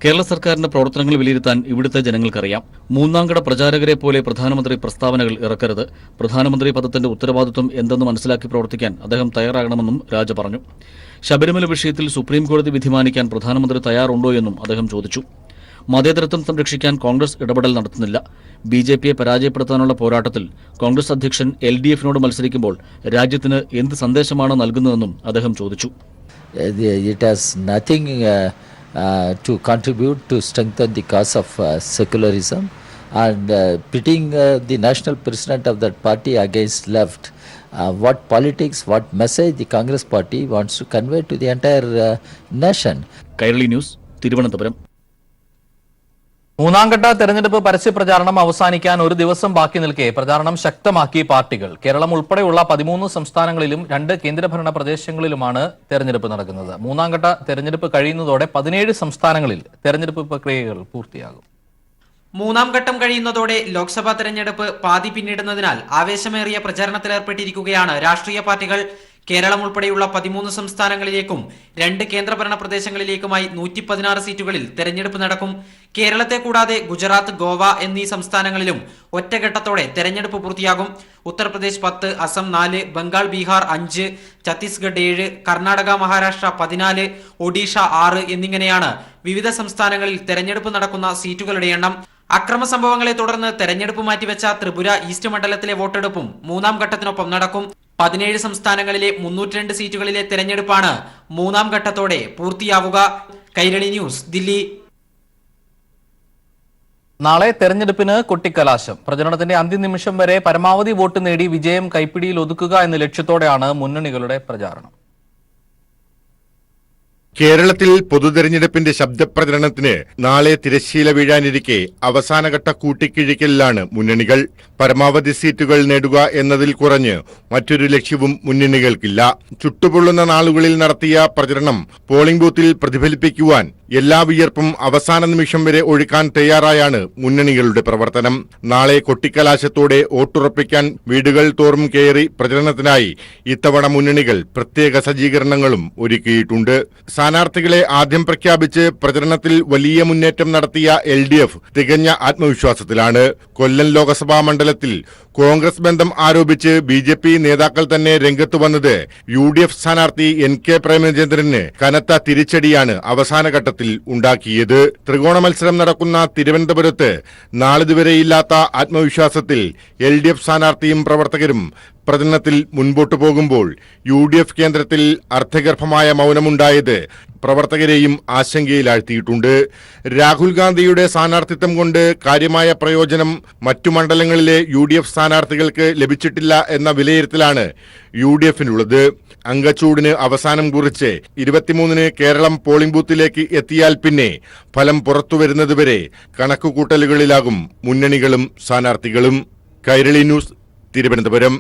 കേരള സർക്കാരിന്റെ പ്രവർത്തനങ്ങൾ വിലയിരുത്താൻ ഇവിടുത്തെ ജനങ്ങൾക്കറിയാം. മൂന്നാംകിട പ്രചാരകരെ പോലെ പ്രധാനമന്ത്രി പ്രസ്താവനകൾ ഇറക്കരുത്. പ്രധാനമന്ത്രി പദത്തിന്റെ ഉത്തരവാദിത്വം എന്തെന്ന് മനസ്സിലാക്കി പ്രവർത്തിക്കാൻ അദ്ദേഹം തയ്യാറാകണമെന്നും രാജ പറഞ്ഞു. ശബരിമല വിഷയത്തിൽ സുപ്രീം കോടതി വിധി മാനിക്കാൻ പ്രധാനമന്ത്രി തയ്യാറുണ്ടോ എന്നും അദ്ദേഹം ചോദിച്ചു. മതേതരത്വം സംരക്ഷിക്കാൻ കോൺഗ്രസ് ഇടപെടൽ നടത്തുന്നില്ല. BJP-യെ പരാജയപ്പെടുത്താനുള്ള പോരാട്ടത്തിൽ കോൺഗ്രസ് അധ്യക്ഷൻ LDF-നോട് മത്സരിക്കുമ്പോൾ രാജ്യത്തിന് എന്ത് സന്ദേശമാണ് നൽകുന്നതെന്നും അദ്ദേഹം ചോദിച്ചു. To contribute to strengthen the cause of secularism and pitting the national president of that party against left. What politics, what message the Congress party wants to convey to the entire nation. Kairali news, Thiruvananthapuram. മൂന്നാംഘട്ട തെരഞ്ഞെടുപ്പ് പരസ്യപ്രചാരണം അവസാനിക്കാൻ ഒരു ദിവസം ബാക്കി നിൽക്കെ പ്രചാരണം ശക്തമാക്കി പാർട്ടികൾ. കേരളം ഉൾപ്പെടെയുള്ള 13 സംസ്ഥാനങ്ങളിലും 2 കേന്ദ്രഭരണ പ്രദേശങ്ങളിലുമാണ് തെരഞ്ഞെടുപ്പ് നടക്കുന്നത്. മൂന്നാംഘട്ട തെരഞ്ഞെടുപ്പ് കഴിയുന്നതോടെ 17 സംസ്ഥാനങ്ങളിൽ തെരഞ്ഞെടുപ്പ് പ്രക്രിയകൾ പൂർത്തിയാകും. മൂന്നാം ഘട്ടം കഴിയുന്നതോടെ ലോക്സഭാ തെരഞ്ഞെടുപ്പ് പാതി പിന്നിടുന്നതിനാൽ ആവേശമേറിയ പ്രചാരണത്തിലേർപ്പെട്ടിരിക്കുകയാണ് രാഷ്ട്രീയ പാർട്ടികൾ. കേരളം ഉൾപ്പെടെയുള്ള 13 സംസ്ഥാനങ്ങളിലേക്കും 2 കേന്ദ്രഭരണ പ്രദേശങ്ങളിലേക്കുമായി 116 സീറ്റുകളിൽ തെരഞ്ഞെടുപ്പ് നടക്കും. കേരളത്തെ കൂടാതെ ഗുജറാത്ത്, ഗോവ എന്നീ സംസ്ഥാനങ്ങളിലും ഒറ്റഘട്ടത്തോടെ തെരഞ്ഞെടുപ്പ് പൂർത്തിയാകും. ഉത്തർപ്രദേശ് 10, അസം 4, ബംഗാൾ, ബീഹാർ 5, ഛത്തീസ്ഗഡ് 7, കർണാടക, മഹാരാഷ്ട്ര 14, ഒഡീഷ 6 എന്നിങ്ങനെയാണ് വിവിധ സംസ്ഥാനങ്ങളിൽ തെരഞ്ഞെടുപ്പ് നടക്കുന്ന സീറ്റുകളുടെ എണ്ണം. അക്രമ സംഭവങ്ങളെ തുടർന്ന് തെരഞ്ഞെടുപ്പ് മാറ്റിവെച്ച ത്രിപുര ഈസ്റ്റ് മണ്ഡലത്തിലെ വോട്ടെടുപ്പും 3ാം ഘട്ടത്തിനൊപ്പം നടക്കും. 17 സംസ്ഥാനങ്ങളിലെ 302 സീറ്റുകളിലെ തെരഞ്ഞെടുപ്പാണ് 3ാം ഘട്ടത്തോടെ പൂർത്തിയാവുക. കൈരളി ന്യൂസ്, ദില്ലി. നാളെ തെരഞ്ഞെടുപ്പിന് കൊട്ടിക്കലാശം. പ്രചരണത്തിന്റെ അന്ത്യനിമിഷം വരെ പരമാവധി വോട്ട് നേടി വിജയം കൈപ്പിടിയിൽ ഒതുക്കുക എന്ന ലക്ഷ്യത്തോടെയാണ് മുന്നണികളുടെ പ്രചാരണം. കേരളത്തിൽ പൊതുതെരഞ്ഞെടുപ്പിന്റെ ശബ്ദപ്രചരണത്തിന് നാളെ തിരശ്ശീല വീഴാനിരിക്കെ അവസാനഘട്ട കൂട്ടിക്കിഴിക്കലിലാണ് മുന്നണികൾ. പരമാവധി സീറ്റുകൾ നേടുക എന്നതിൽ കുറഞ്ഞ് മറ്റൊരു ലക്ഷ്യവും മുന്നണികൾക്കില്ല. ചുട്ടുപൊള്ളുന്ന നാളുകളിൽ നടത്തിയ പ്രചരണം പോളിംഗ് ബൂത്തിൽ പ്രതിഫലിപ്പിക്കുവാൻ എല്ലാ വിയർപ്പും അവസാന നിമിഷം വരെ ഒഴുക്കാൻ തയ്യാറായാണ് മുന്നണികളുടെ പ്രവർത്തനം. നാളെ കൊട്ടിക്കലാശത്തോടെ വോട്ടുറപ്പിക്കാൻ വീടുകൾ തോറും കയറി പ്രചരണത്തിനായി ഇത്തവണ മുന്നണികൾ പ്രത്യേക സജ്ജീകരണങ്ങളും ഒരുക്കിയിട്ടുണ്ട്. സ്ഥാനാർത്ഥികളെ ആദ്യം പ്രഖ്യാപിച്ച് പ്രചരണത്തിൽ വലിയ മുന്നേറ്റം നടത്തിയ LDF തികഞ്ഞ ആത്മവിശ്വാസത്തിലാണ്. കൊല്ലം ലോക്സഭാ മണ്ഡലത്തിൽ കോൺഗ്രസ് ബന്ധം ആരോപിച്ച് BJP നേതാക്കൾ തന്നെ രംഗത്തു വന്നത് UDF സ്ഥാനാർത്ഥി NK പ്രേമചന്ദ്രന് കനത്ത തിരിച്ചടിയാണ് അവസാന ഘട്ടത്തിൽ ഉണ്ടാക്കിയത്. ത്രികോണ മത്സരം നടക്കുന്ന തിരുവനന്തപുരത്ത് നാളിതുവരെയില്ലാത്ത ആത്മവിശ്വാസത്തിൽ LDF സ്ഥാനാർത്ഥിയും പ്രവർത്തകരും പ്രചരണത്തിൽ മുൻപോട്ടു പോകുമ്പോൾ UDF കേന്ദ്രത്തിൽ അർത്ഥഗർഭമായ മൗനമുണ്ടായത് പ്രവർത്തകരെയും ആശങ്കയിലാഴ്ത്തിയിട്ടുണ്ട്. രാഹുൽ ഗാന്ധിയുടെ സ്ഥാനാർത്ഥിത്വം കൊണ്ട് കാര്യമായ പ്രയോജനം മറ്റു മണ്ഡലങ്ങളിലെ UDF സ്ഥാനാർത്ഥികൾക്ക് ലഭിച്ചിട്ടില്ല എന്ന വിലയിരുത്തലാണ് UDFിനുള്ളത്. അങ്കച്ചൂടിന് അവസാനം കുറിച്ച് 23-ന് കേരളം പോളിംഗ് ബൂത്തിലേക്ക് എത്തിയാൽ പിന്നെ ഫലം പുറത്തുവരുന്നതുവരെ കണക്കുകൂട്ടലുകളിലാകും മുന്നണികളും സ്ഥാനാർത്ഥികളും. കൈരളി ന്യൂസ്, തിരുവനന്തപുരം.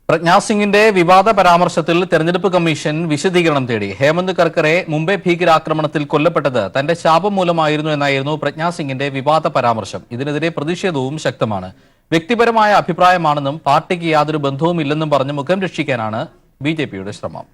പ്രജ്ഞാ സിംഗിന്റെ വിവാദ പരാമർശത്തിൽ തെരഞ്ഞെടുപ്പ് കമ്മീഷൻ വിശദീകരണം തേടി. ഹേമന്ത് കർക്കറെ മുംബൈ ഭീകരാക്രമണത്തിൽ കൊല്ലപ്പെട്ടത് തന്റെ ശാപം മൂലമായിരുന്നു എന്നായിരുന്നു പ്രജ്ഞാ സിംഗിന്റെ വിവാദ പരാമർശം. ഇതിനെതിരെ പ്രതിഷേധവും ശക്തമാണ്. വ്യക്തിപരമായ അഭിപ്രായമാണെന്നും പാർട്ടിക്ക് യാതൊരു ബന്ധവുമില്ലെന്നും പറഞ്ഞ് മുഖം രക്ഷിക്കാനാണ് BJPയുടെ ശ്രമം.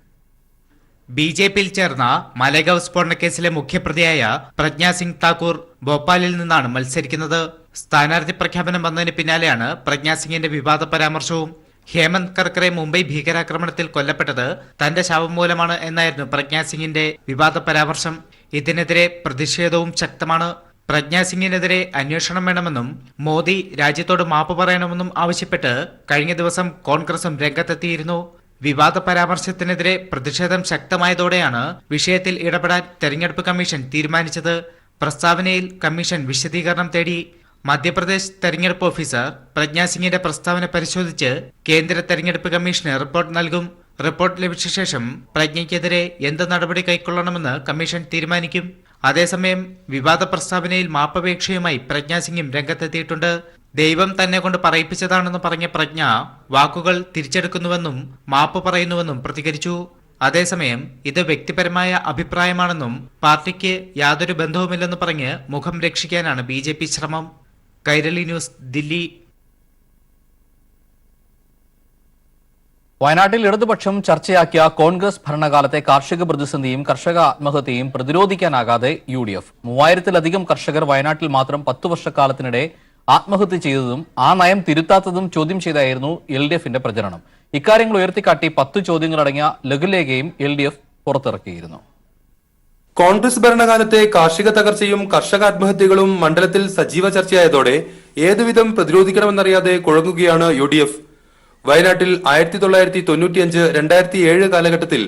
BJPയിൽ ചേർന്ന മലേഗാവ് സ്ഫോടനക്കേസിലെ മുഖ്യപ്രതിയായ പ്രജ്ഞാ സിംഗ് താക്കൂർ ഭോപ്പാലിൽ നിന്നാണ് മത്സരിക്കുന്നത്. സ്ഥാനാർത്ഥി പ്രഖ്യാപനം വന്നതിന് പിന്നാലെയാണ് പ്രജ്ഞാ സിംഗിന്റെ വിവാദ പരാമർശവും. ഹേമന്ത് കർക്കറെ മുംബൈ ഭീകരാക്രമണത്തിൽ കൊല്ലപ്പെട്ടത് തന്റെ ശാപം മൂലമാണ് എന്നായിരുന്നു പ്രജ്ഞാ സിംഗിന്റെ വിവാദ പരാമർശം. ഇതിനെതിരെ പ്രതിഷേധവും ശക്തമാണ്. പ്രജ്ഞാ സിംഗിനെതിരെ അന്വേഷണം വേണമെന്നും മോദി രാജ്യത്തോട് മാപ്പ് പറയണമെന്നും ആവശ്യപ്പെട്ട് കഴിഞ്ഞ ദിവസം കോൺഗ്രസും രംഗത്തെത്തിയിരുന്നു. വിവാദ പരാമർശത്തിനെതിരെ പ്രതിഷേധം ശക്തമായതോടെയാണ് വിഷയത്തിൽ ഇടപെടാൻ തെരഞ്ഞെടുപ്പ് കമ്മീഷൻ തീരുമാനിച്ചത്. പ്രസ്താവനയിൽ കമ്മീഷൻ വിശദീകരണം തേടി. മധ്യപ്രദേശ് തെരഞ്ഞെടുപ്പ് ഓഫീസർ പ്രജ്ഞാ സിംഗിന്റെ പ്രസ്താവന പരിശോധിച്ച് കേന്ദ്ര തെരഞ്ഞെടുപ്പ് കമ്മീഷന് റിപ്പോർട്ട് നൽകും. റിപ്പോർട്ട് ലഭിച്ച ശേഷം പ്രജ്ഞയ്ക്കെതിരെ എന്ത് നടപടി കൈക്കൊള്ളണമെന്ന് കമ്മീഷൻ തീരുമാനിക്കും. അതേസമയം വിവാദ പ്രസ്താവനയിൽ മാപ്പപേക്ഷയുമായി പ്രജ്ഞാ സിംഗും രംഗത്തെത്തിയിട്ടുണ്ട്. ദൈവം തന്നെ കൊണ്ട് പറയിപ്പിച്ചതാണെന്ന് പറഞ്ഞ പ്രജ്ഞ വാക്കുകൾ തിരിച്ചെടുക്കുന്നുവെന്നും മാപ്പ് പറയുന്നുവെന്നും പ്രതികരിച്ചു. അതേസമയം ഇത് വ്യക്തിപരമായ അഭിപ്രായമാണെന്നും പാർട്ടിക്ക് യാതൊരു ബന്ധവുമില്ലെന്ന് പറഞ്ഞ് മുഖം രക്ഷിക്കാനാണ് BJP ശ്രമം. കൈരളി ന്യൂസ്, ദില്ലി. വയനാട്ടിൽ ഇടതുപക്ഷം ചർച്ചയാക്കിയ കോൺഗ്രസ് ഭരണകാലത്തെ കാർഷിക പ്രതിസന്ധിയും കർഷക ആത്മഹത്യയും പ്രതിരോധിക്കാനാകാതെ UDF. 3000-ലധികം കർഷകർ വയനാട്ടിൽ മാത്രം 10 വർഷക്കാലത്തിനിടെ ആത്മഹത്യ ചെയ്തതും ആ നയം തിരുത്താത്തതും ചോദ്യം ചെയ്തായിരുന്നു LDFന്റെ പ്രചരണം. ഇക്കാര്യങ്ങൾ ഉയർത്തിക്കാട്ടി 10 ചോദ്യങ്ങളടങ്ങിയ ലഘുലേഖയും LDF പുറത്തിറക്കിയിരുന്നു. കോൺഗ്രസ് ഭരണകാലത്തെ കാർഷിക തകർച്ചയും കർഷക ആത്മഹത്യകളും മണ്ഡലത്തിൽ സജീവ ചർച്ചയായതോടെ ഏതുവിധം പ്രതിരോധിക്കണമെന്നറിയാതെ കുഴങ്ങുകയാണ് UDF. വയനാട്ടിൽ 1995-2007 കാലഘട്ടത്തിൽ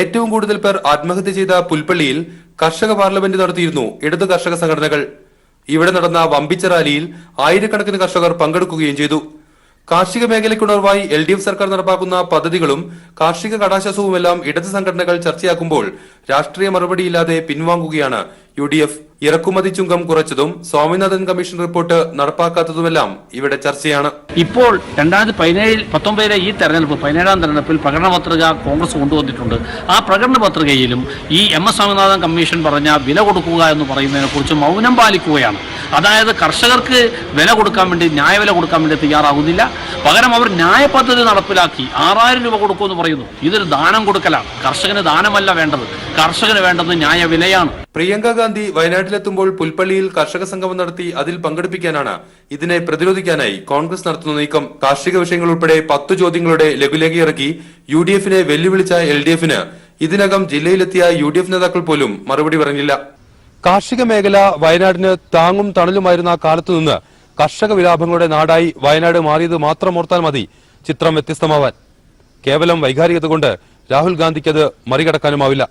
ഏറ്റവും കൂടുതൽ പേർ ആത്മഹത്യ ചെയ്ത പുൽപ്പള്ളിയിൽ കർഷക പാർലമെന്റ് നടത്തിയിരുന്നു ഇടതു കർഷക സംഘടനകൾ. ഇവിടെ നടന്ന വമ്പിച്ച റാലിയിൽ ആയിരക്കണക്കിന് കർഷകർ പങ്കെടുക്കുകയും ചെയ്തു. കാർഷിക മേഖലയ്ക്കുണർവായി LDF സർക്കാർ നടപ്പാക്കുന്ന പദ്ധതികളും കാർഷിക കടാശ്വാസവുമെല്ലാം ഇടത് സംഘടനകൾ ചർച്ചയാക്കുമ്പോൾ രാഷ്ട്രീയ മറുപടിയില്ലാതെ പിൻവാങ്ങുകയാണ് UDF. ഇറക്കുമതി ചുങ്കം കുറച്ചതും സ്വാമിനാഥൻ കമ്മീഷൻ റിപ്പോർട്ട് നടപ്പാക്കാത്തതുമെല്ലാം ഇവിടെ ചർച്ചയാണ്. ഇപ്പോൾ 2017 ഈ തെരഞ്ഞെടുപ്പ് 17-ാം തെരഞ്ഞെടുപ്പിൽ പ്രകടന പത്രിക കോൺഗ്രസ് കൊണ്ടുവന്നിട്ടുണ്ട്. ആ പ്രകടന പത്രികയിലും ഈ MS സ്വാമിനാഥൻ കമ്മീഷൻ പറഞ്ഞ വില കൊടുക്കുക എന്ന് പറയുന്നതിനെ കുറിച്ച് മൗനം പാലിക്കുകയാണ്. അതായത് കർഷകർക്ക് വില കൊടുക്കാൻ വേണ്ടി ന്യായവില കൊടുക്കാൻ വേണ്ടി തയ്യാറാകുന്നില്ല. പകരം അവർ ന്യായ പദ്ധതി നടപ്പിലാക്കി 6000 രൂപ കൊടുക്കുമെന്ന് പറയുന്നു. ഇതൊരു ദാനം കൊടുക്കലാണ്. കർഷകന് ദാനമല്ല വേണ്ടത്, കർഷകന് വേണ്ടത് ന്യായവിലയാണ്. പ്രിയങ്ക ഗാന്ധി വയനാട്ടിലെത്തുമ്പോൾ പുൽപ്പള്ളിയിൽ കർഷക സംഗമം നടത്തി അതിൽ പങ്കെടുപ്പിക്കാനാണ് ഇതിനെ പ്രതിരോധിക്കാനായി കോൺഗ്രസ് നടത്തുന്ന നീക്കം. കാർഷിക വിഷയങ്ങൾ ഉൾപ്പെടെ 10 ചോദ്യങ്ങളുടെ ലഘുലേഖ ഇറക്കി UDF-നെ വെല്ലുവിളിച്ച LDF-ന് ഇതിനകം ജില്ലയിലെത്തിയ UDF നേതാക്കൾ പോലും മറുപടി പറഞ്ഞില്ല. കാർഷിക മേഖല വയനാടിന് താങ്ങും തണലുമായിരുന്ന കാലത്തുനിന്ന് കർഷക വിലാപങ്ങളുടെ നാടായി വയനാട് മാറിയത് മാത്രം ഓർത്താൽ മതി ചിത്രം വ്യത്യസ്തമാവാൻ. കേവലം വൈകാരികത കൊണ്ട് രാഹുൽ ഗാന്ധിക്ക് അത് മറികടക്കാനുമാവില്ല.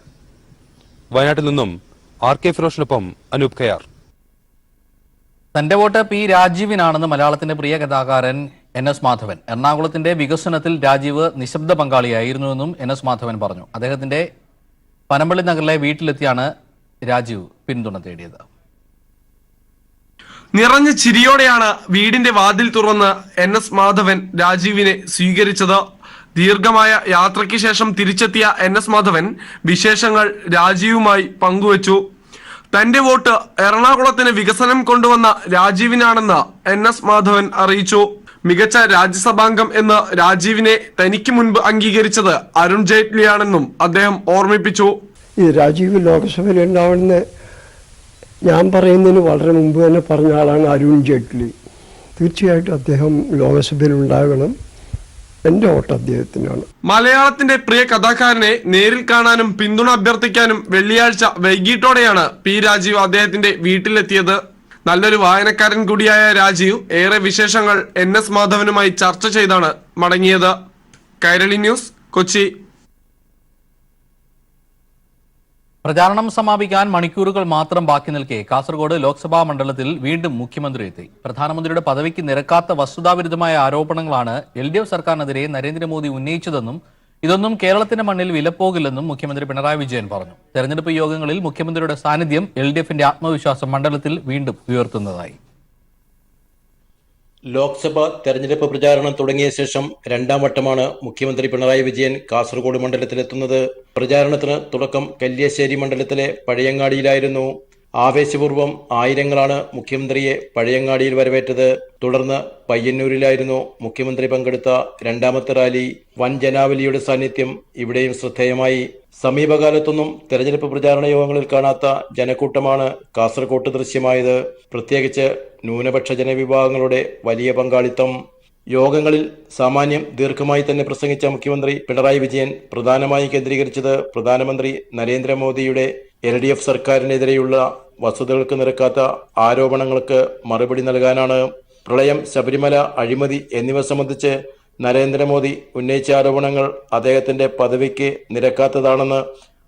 വയനാട്ടിൽ നിന്നും RK ഫിറോഷിനൊപ്പം അനൂപ് ഖയാർ. തന്റെ വോട്ട് P രാജീവിനാണെന്ന് മലയാളത്തിന്റെ പ്രിയ കഥാകാരൻ NS മാധവൻ. എറണാകുളത്തിന്റെ വികസനത്തിൽ രാജീവ് നിശബ്ദ പങ്കാളിയായിരുന്നുവെന്നും NS മാധവൻ പറഞ്ഞു. അദ്ദേഹത്തിന്റെ പനമ്പള്ളി നഗറിലെ വീട്ടിലെത്തിയാണ് രാജീവ് പിന്തുണ തേടിയത്. നിറഞ്ഞ ചിരിയോടെയാണ് വീടിന്റെ വാതിൽ തുറന്ന് NS മാധവൻ രാജീവിനെ സ്വീകരിച്ചത്. ദീർഘമായ യാത്രയ്ക്ക് ശേഷം തിരിച്ചെത്തിയ NS മാധവൻ വിശേഷങ്ങൾ രാജീവുമായി പങ്കുവച്ചു. തന്റെ വോട്ട് എറണാകുളത്തിന് വികസനം കൊണ്ടുവന്ന രാജീവിനാണെന്ന് NS മാധവൻ അറിയിച്ചു. മികച്ച രാജ്യസഭാംഗം എന്ന് രാജീവിനെ തനിക്ക് മുൻപ് അംഗീകരിച്ചത് അരുൺ ജെയ്റ്റ്ലിയാണെന്നും അദ്ദേഹം ഓർമ്മിപ്പിച്ചു. ഈ രാജീവ് ലോക്സഭയിൽ ഉണ്ടാവുമെന്ന് ഞാൻ പറയുന്നതിന് വളരെ മുമ്പ് തന്നെ പറഞ്ഞ ആളാണ് അരുൺ ജെയ്റ്റ്ലി. തീർച്ചയായിട്ടും അദ്ദേഹം ലോക്സഭയിൽ ഉണ്ടാകണം. എന്റെ വോട്ട് അദ്ദേഹത്തിനാണ്. മലയാളത്തിന്റെ പ്രിയ കഥാകാരനെ നേരിൽ കാണാനും പിന്തുണ അഭ്യർത്ഥിക്കാനും വെള്ളിയാഴ്ച വൈകിട്ടോടെയാണ് P രാജീവ് അദ്ദേഹത്തിന്റെ വീട്ടിലെത്തിയത്. നല്ലൊരു വായനക്കാരൻ കൂടിയായ രാജീവ് ഏറെ വിശേഷങ്ങൾ NS മാധവനുമായി ചർച്ച ചെയ്താണ് മടങ്ങിയത്. കൈരളി ന്യൂസ്, കൊച്ചി. പ്രചാരണം സമാപിക്കാൻ മണിക്കൂറുകൾ മാത്രം ബാക്കി നിൽക്കെ കാസർഗോഡ് ലോക്സഭാ മണ്ഡലത്തിൽ വീണ്ടും മുഖ്യമന്ത്രി എത്തി. പ്രധാനമന്ത്രിയുടെ പദവിക്ക് നിരക്കാത്ത വസ്തുതാവിരുദ്ധമായ ആരോപണങ്ങളാണ് LDF സർക്കാരിനെതിരെ നരേന്ദ്രമോദി ഉന്നയിച്ചതെന്നും ഇതൊന്നും കേരളത്തിന്റെ മണ്ണിൽ വിലപ്പോകില്ലെന്നും മുഖ്യമന്ത്രി പിണറായി വിജയൻ പറഞ്ഞു. തെരഞ്ഞെടുപ്പ് യോഗങ്ങളിൽ മുഖ്യമന്ത്രിയുടെ സാന്നിധ്യം LDF-ന്റെ ആത്മവിശ്വാസം മണ്ഡലത്തിൽ വീണ്ടും ഉയർത്തുന്നതായി. ലോക്സഭ തെരഞ്ഞെടുപ്പ് പ്രചാരണം തുടങ്ങിയ ശേഷം 2ാം വട്ടമാണ് മുഖ്യമന്ത്രി പിണറായി വിജയൻ കാസർഗോഡ് മണ്ഡലത്തിലെത്തുന്നത്. പ്രചാരണത്തിന് തുടക്കം കല്യാശ്ശേരി മണ്ഡലത്തിലെ പഴയങ്ങാടിയിലായിരുന്നു. ആവേശപൂർവ്വം ആയിരങ്ങളാണ് മുഖ്യമന്ത്രിയെ പഴയങ്ങാടിയിൽ വരവേറ്റത്. തുടർന്ന് പയ്യന്നൂരിലായിരുന്നു മുഖ്യമന്ത്രി പങ്കെടുത്ത 2ാമത്തെ റാലി. വൻ ജനാവലിയുടെ സാന്നിധ്യം ഇവിടെയും ശ്രദ്ധേയമായി. സമീപകാലത്തൊന്നും തെരഞ്ഞെടുപ്പ് പ്രചാരണ യോഗങ്ങളിൽ കാണാത്ത ജനക്കൂട്ടമാണ് കാസർകോട്ട് ദൃശ്യമായത്. പ്രത്യേകിച്ച് ന്യൂനപക്ഷ ജനവിഭാഗങ്ങളുടെ വലിയ പങ്കാളിത്തം. യോഗങ്ങളിൽ സാമാന്യം ദീർഘമായി തന്നെ പ്രസംഗിച്ച മുഖ്യമന്ത്രി പിണറായി വിജയൻ പ്രധാനമായി കേന്ദ്രീകരിച്ചത് പ്രധാനമന്ത്രി നരേന്ദ്രമോദിയുടെ LDF സർക്കാരിനെതിരെയുള്ള വസ്തുതകൾക്ക് നിരക്കാത്ത ആരോപണങ്ങൾക്ക് മറുപടി നൽകാനാണ്. പ്രളയം, ശബരിമല, അഴിമതി എന്നിവ സംബന്ധിച്ച് നരേന്ദ്രമോദി ഉന്നയിച്ച ആരോപണങ്ങൾ അദ്ദേഹത്തിന്റെ പദവിക്ക് നിരക്കാത്തതാണെന്ന്